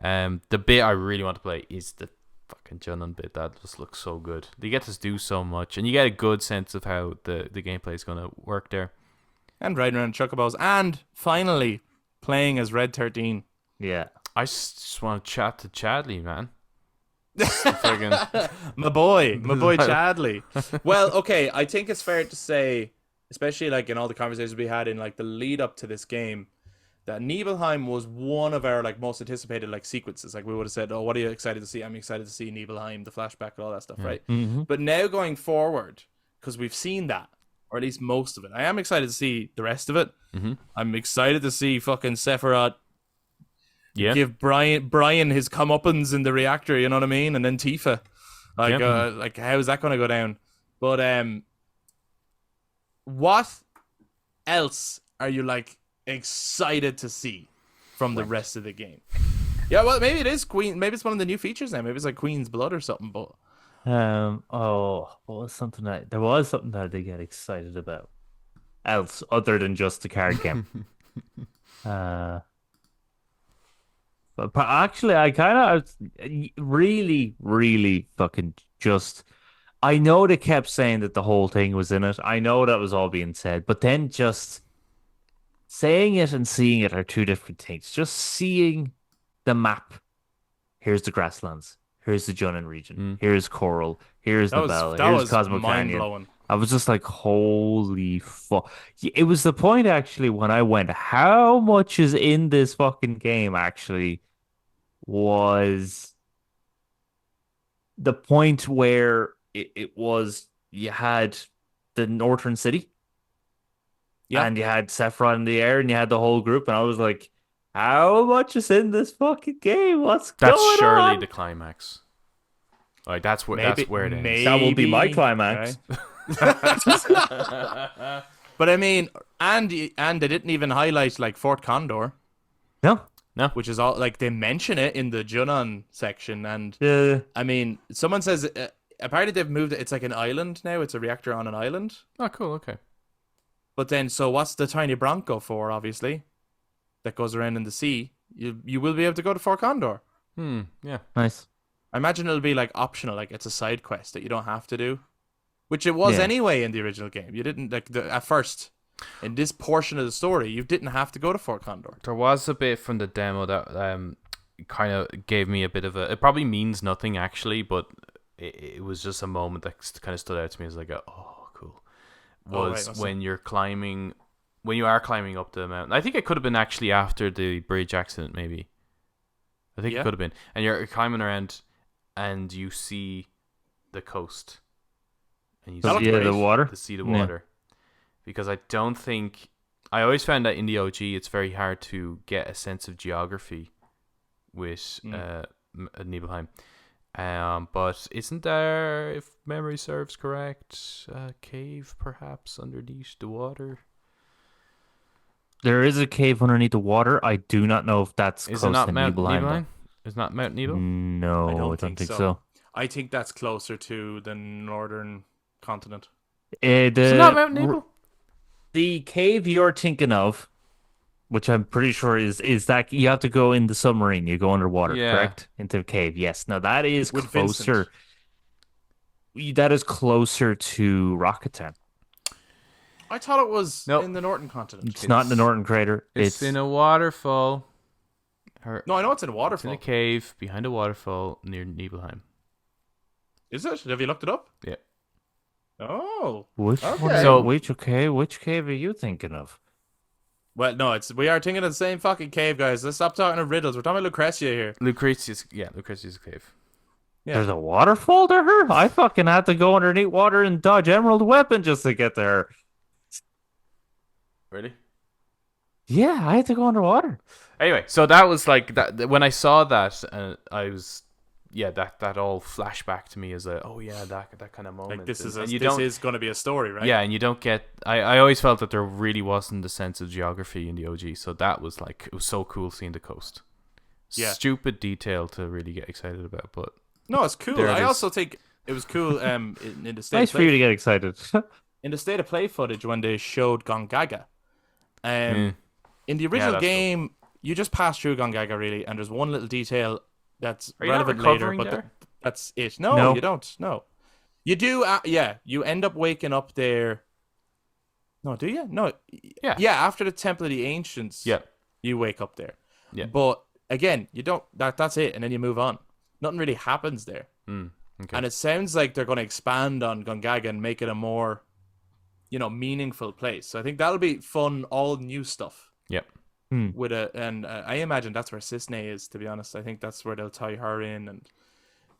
The bit I really want to play is the fucking Junon bit. That just looks so good. They get to do so much, and you get a good sense of how the gameplay is going to work there. And riding around chocobos, and finally playing as Red 13. Yeah. I just want to chat to Chadley, man. Friggin- my boy Chadley. Well, okay, I think it's fair to say, especially like in all the conversations we had in like the lead up to this game, that Nibelheim was one of our like most anticipated like sequences. Like we would have said, oh, what are you excited to see? I'm excited to see Nibelheim, the flashback, and all that stuff, right? Mm-hmm. But now going forward, because we've seen that, or at least most of it, I am excited to see the rest of it. Mhm. I'm excited to see fucking Sephiroth Yeah. give Brian his comeuppance in the reactor, you know what I mean? And then Tifa. Like, Yeah. like how is that going to go down? But what else are you like excited to see from the rest of the game? Yeah, well, maybe it is Queen. Maybe it's one of the new features now. Maybe it's like Queen's Blood or something. But What was something that there was something that I did get excited about else other than just the card game. But actually, I kind of really, really fucking just. I know they kept saying that the whole thing was in it. I know that was all being said, but then just saying it and seeing it are two different things. Just seeing the map. Here's the grasslands. Here's the Junin region. Here's Coral. Here's the Bell. Here's Cosmo mind Canyon. blowing. I was just like, holy fuck. It was the point actually when I went, how much is in this fucking game actually was the point where it was you had the Northern City Yeah. and you had Sephiroth in the air and you had the whole group, and I was like, how much is in this fucking game? What's That's going surely on? the climax. Like that's where Maybe, it ends. maybe, That will be my climax. right? But I mean, and they didn't even highlight like Fort Condor, No. which is all like they mention it in the Junon section, and Uh, I mean, someone says apparently they've moved it. It's like an island now. It's a reactor on an island. Oh, cool. Okay. But then, so what's the tiny Bronco for? Obviously, that goes around in the sea. You will be able to go to Fort Condor. Yeah. nice. I imagine it'll be like optional, like it's a side quest that you don't have to do, which it was Yeah. anyway in the original game. You didn't like at first in this portion of the story. You didn't have to go to Fort Condor. There was a bit from the demo that kind of gave me a bit of a. It probably means nothing actually, but it was just a moment that kind of stood out to me as like, oh, cool. Was what's when you're climbing, when you are climbing up the mountain. I think it could have been actually after the bridge accident, maybe. I think Yeah. it could have been, and you're climbing around, and you see the coast, and you That looked Yeah, great. the water. to see the Yeah. water, because I don't think I always found that in the OG it's very hard to get a sense of geography with Nibelheim. But isn't there, if memory serves correct, a cave perhaps underneath the water? There is a cave underneath the water. I do not know if that's Is close it not to Mount Nibelheim. Nibelheim? Is not Mount Nibel? No, I don't I think don't think so. so. I think that's closer to the northern continent. Is it not Mount Nibel? The cave you're thinking of, which I'm pretty sure is that you have to go in the submarine. You go underwater, Yeah. correct? Into the cave. Yes. Now that is With closer. Vincent. That is closer to Rocket Town. I thought it was Nope. in the northern continent. It's not in the Northern Crater. It's in a waterfall. No, I know it's in a It's in waterfall. a cave behind a waterfall near Nibelheim. Is it? Have you looked it up? Yeah. Oh. which Okay. one? So- Which cave are you thinking of? Well, no, we are thinking of the same fucking cave, guys. Let's stop talking of riddles. We're talking about Lucretia here. Lucretius cave. Yeah. There's a waterfall to her? I fucking had to go underneath water and dodge Emerald Weapon just to get to her. Really? Yeah, I had to go underwater. Anyway, so that was like that. When I saw that, I was, that all flashed back to me as a, oh yeah, that kind of moment. Like this is And this is going to be a story, right? yeah, and you don't get. I always felt that there really wasn't a sense of geography in the OG, so that was like, it was so cool seeing the coast. Yeah. Stupid detail to really get excited about, but No, it's cool. There it I is. also think it was cool. In the state Nice of for play, you to get excited. in the state of play footage when they showed Gongaga. In the original that's game, you just pass through Gongaga really, and there's one little detail that's Are you not relevant later, recovering but there? that's it. No, No. you don't. No, you do. Yeah, you end up waking up there. No, do you? No. Yeah. Yeah, after the Temple of the Ancients. Yeah. You wake up there. Yeah. But again, you don't. That's it, and then you move on. Nothing really happens there. Okay. And it sounds like they're going to expand on Gongaga and make it a more, meaningful place. So I think that'll be fun, all new stuff. Yep. With I imagine that's where Cisne is. To be honest, I think that's where they'll tie her in, and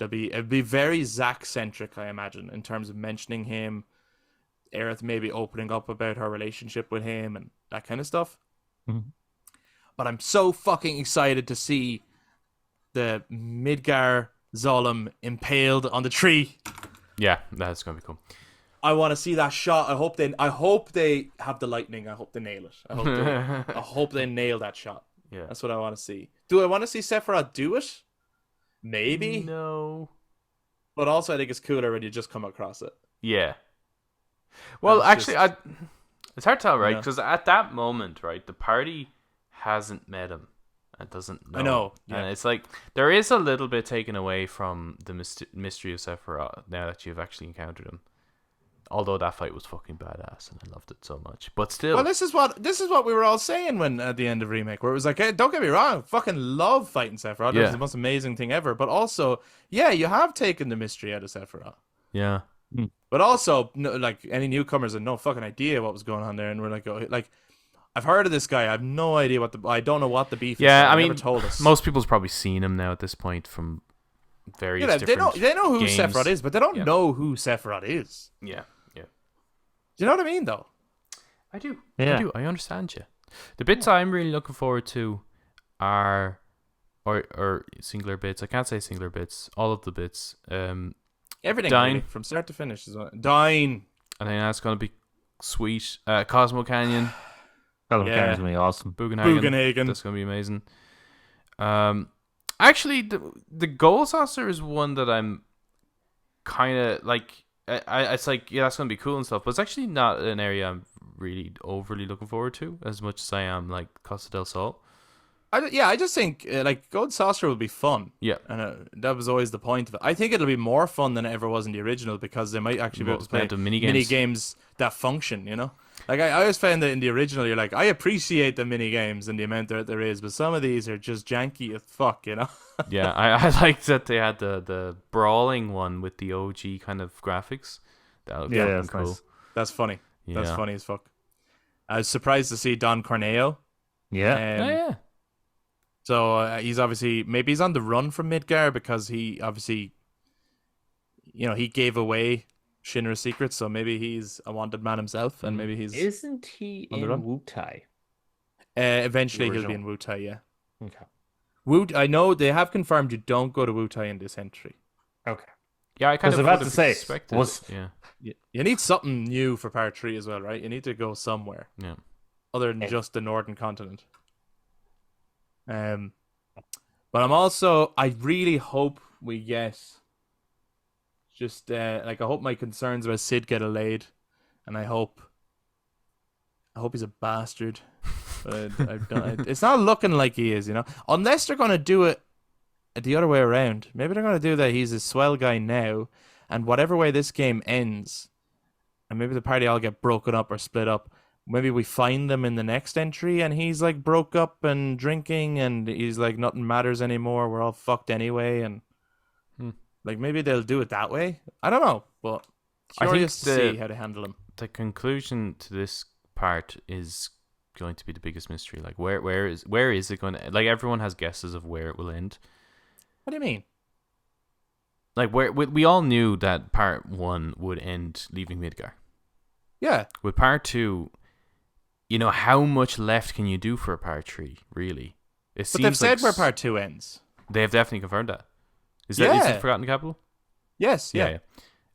it'll be very Zack centric. I imagine in terms of mentioning him, Aerith maybe opening up about her relationship with him and that kind of stuff. Mhm. But I'm so fucking excited to see the Midgar Zolom impaled on the tree. Yeah, that's gonna be cool. I want to see that shot. I hope they have the lightning. I hope they nail it. I hope they nail that shot. Yeah. That's what I want to see. Do I want to see Sephiroth do it? Maybe. No. But also I think it's cooler when you just come across it. Yeah. Well, That's actually, it's hard to tell, right? Yeah. Because at that moment, right, the party hasn't met him. It doesn't know. I know, yeah. And it's like, there is a little bit taken away from the mystery of Sephiroth now that you've actually encountered him. Although that fight was fucking badass and I loved it so much. But still. Well, this is what we were all saying when at the end of Remake, where it was like, hey, don't get me wrong, fucking love fighting Sephiroth. Yeah. It's the most amazing thing ever. But also, yeah, you have taken the mystery out of Sephiroth. Yeah. But also, no, like any newcomers had no fucking idea what was going on there, and we're like, oh, like, I've heard of this guy. I have no idea I don't know what the beef is. Yeah, They I never mean, told us. most people's probably seen him now at this point from various Yeah, different they know who games. Sephiroth is, but they don't Yeah. know who Sephiroth is. Yeah. Do you know what I mean, though? I do. Yeah. I do. I understand you. The bits I'm really looking forward to are or singular bits. I can't say singular bits. All of the bits. Everything Dine. really, from start to finish is Dine. I think that's gonna be sweet. Cosmo Canyon, Cosmo Yeah. Canyon's gonna be awesome. Bugenhagen. That's gonna be amazing. Actually, the Goal Saucer is one that I'm kind of like. It's like, yeah, that's gonna be cool and stuff, but it's actually not an area I'm really overly looking forward to as much as I am like Costa del Sol. I just think like Gold Saucer will be fun. Yeah. And that was always the point of it. I think it'll be more fun than it ever was in the original because they might actually be able to play mini games that function, you know? Like, I always found that in the original, you're like, I appreciate the mini games and the amount that there is, but some of these are just janky as fuck, you know? Yeah, I liked that they had the brawling one with the OG kind of graphics. That looked that's cool. nice. That's funny. Yeah. That's funny as fuck. I was surprised to see Don Corneo. Yeah. Yeah. So he's obviously, maybe he's on the run from Midgar because he obviously, you know, he gave away Shinra's secrets, so maybe he's a wanted man himself, and maybe he's Isn't he on the in run? Wutai? Eventually he'll be Original. in Wutai, yeah. Okay. I know they have confirmed you don't go to Wutai in this entry. Okay. Yeah, I kind I was of about would to have say, expected. was- Yeah. You need something new for part 3 as well, right? You need to go somewhere Yeah. other than Yeah. just the northern continent. But I really hope we get just like, I hope my concerns about Sid get allayed, and I hope he's a bastard. But it's not looking like he is, you know. Unless they're gonna do it the other way around. Maybe they're gonna do that. He's a swell guy now, and whatever way this game ends, and maybe the party all get broken up or split up. Maybe we find them in the next entry, and he's like broke up and drinking, and he's like nothing matters anymore. We're all fucked anyway, and like maybe they'll do it that way. I don't know, but I think curious to see how they handle him. The conclusion to this part is going to be the biggest mystery. Like, where is it going to? Like, everyone has guesses of where it will end. What do you mean? Like, we all knew that part 1 would end leaving Midgar. Yeah, With part 2, you know, how much left can you do for a part 3? Really, it but they've said like where part 2 ends. They have definitely confirmed that. Is that Yeah. it Forgotten Capital? Yes, yeah. Yeah.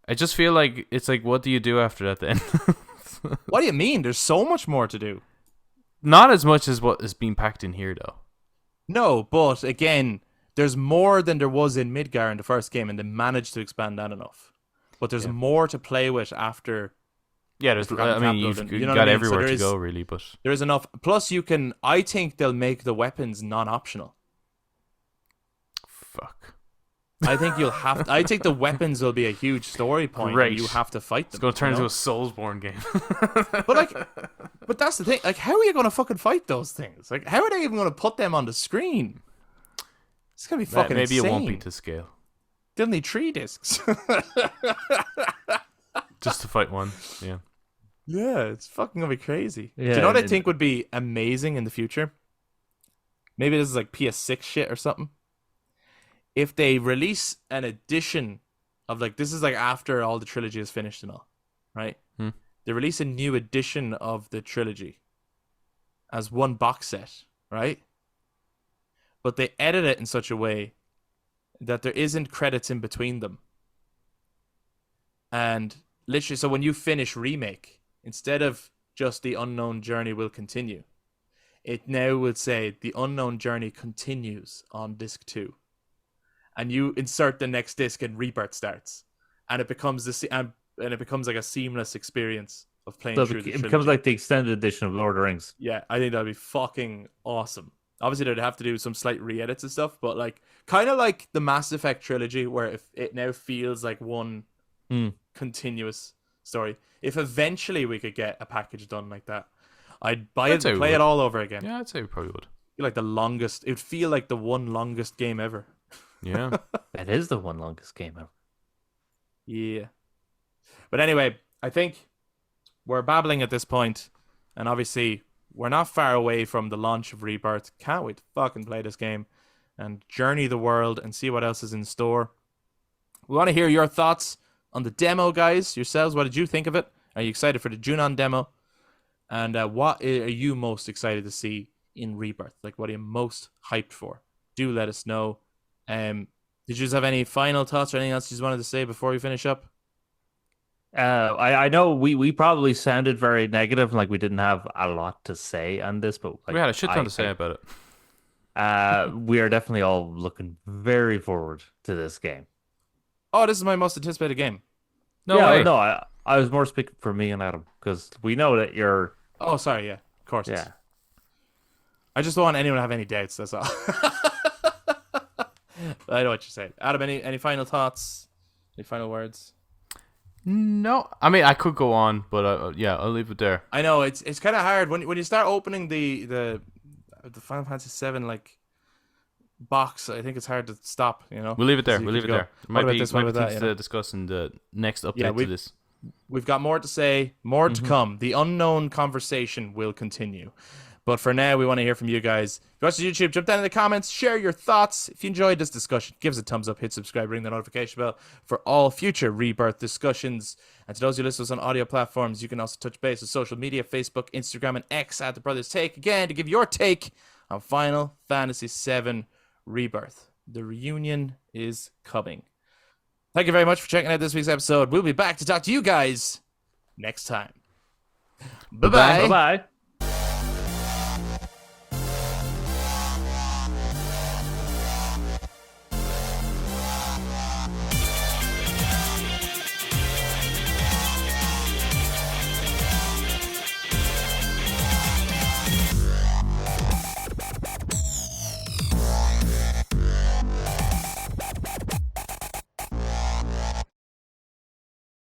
I just feel like it's like, what do you do after that then? What do you mean? There's so much more to do. Not as much as what is being packed in here, though. No, but again, there's more than there was in Midgar in the first game, and they managed to expand that enough. But there's more to play with after. Yeah, there's. Forgotten I mean, Capital, you've you know what got I mean? So everywhere there to is- go, really. But There is enough. Plus, I think they'll make the weapons non-optional. fuck, I think I think the weapons will be a huge story point. Great. And you have to fight them. it's gonna turn you know? into a Soulsborne game. But that's the thing. Like, how are you gonna fucking fight those things? Like, how are they even gonna put them on the screen? It's gonna be fucking Maybe insane. it won't be to scale. They'll need 3 discs. Just to fight one. Yeah. Yeah, it's fucking gonna be crazy. Do Yeah, you know what I and- think would be amazing in the future? Maybe this is like PS6 shit or something. If they release an edition of, like, this is like after all the trilogy is finished and all, right? They release a new edition of the trilogy as one box set, right? But they edit it in such a way that there isn't credits in between them. And literally, so when you finish Remake, instead of just the unknown journey will continue, it now would say the unknown journey continues on disc 2. And you insert the next disc and Rebirth starts. And it becomes and it becomes like a seamless experience of playing So through the it trilogy. becomes like the extended edition of Lord of the Rings. Yeah, I think that'd be fucking awesome. Obviously, they'd have to do some slight re-edits and stuff, but like, kind of like the Mass Effect trilogy, where it now feels like one continuous story. If eventually we could get a package done like that, I'd buy it and play it all over again. Yeah, I'd say we probably would. Like the longest, it would feel like the one longest game ever. Yeah. That is the one longest game ever. Yeah. But anyway, I think we're babbling at this point, and obviously we're not far away from the launch of Rebirth. Can't wait to fucking play this game and journey the world and see what else is in store. We want to hear your thoughts on the demo, guys. Yourselves, what did you think of it? Are you excited for the Junon demo? And what are you most excited to see in Rebirth? Like, what are you most hyped for? Do let us know. Did you just have any final thoughts or anything else you just wanted to say before we finish up? I know we probably sounded very negative, like we didn't have a lot to say on this, but like We had a shit ton to say about it. we are definitely all looking very forward to this game. Oh, this is my most anticipated game. No yeah, way. no, I was more speaking for me and Adam because we know that you're. Oh, sorry, yeah, of course. Yeah. I just don't want anyone to have any doubts, that's all. I know what you're saying. Adam, any final thoughts? Any final words? No, I mean I could go on, but yeah, I'll leave it there. I know it's kind of hard when you start opening the Final Fantasy VII like box. I think it's hard to stop. You know, We'll leave it there. So you We'll leave it could go, there. what about this? What Might be about things that? You know? to discuss in the next update Yeah, to this. We've got more to say, more to come. The unknown conversation will continue. But for now, we want to hear from you guys. If you watch the YouTube, jump down in the comments, share your thoughts. If you enjoyed this discussion, give us a thumbs up, hit subscribe, ring the notification bell for all future Rebirth discussions. And to those who listen to us on audio platforms, you can also touch base with social media, Facebook, Instagram, and X at The Brothers Take. Again, to give your take on Final Fantasy VII Rebirth. The reunion is coming. Thank you very much for checking out this week's episode. We'll be back to talk to you guys next time. Bye-bye. Bye bye.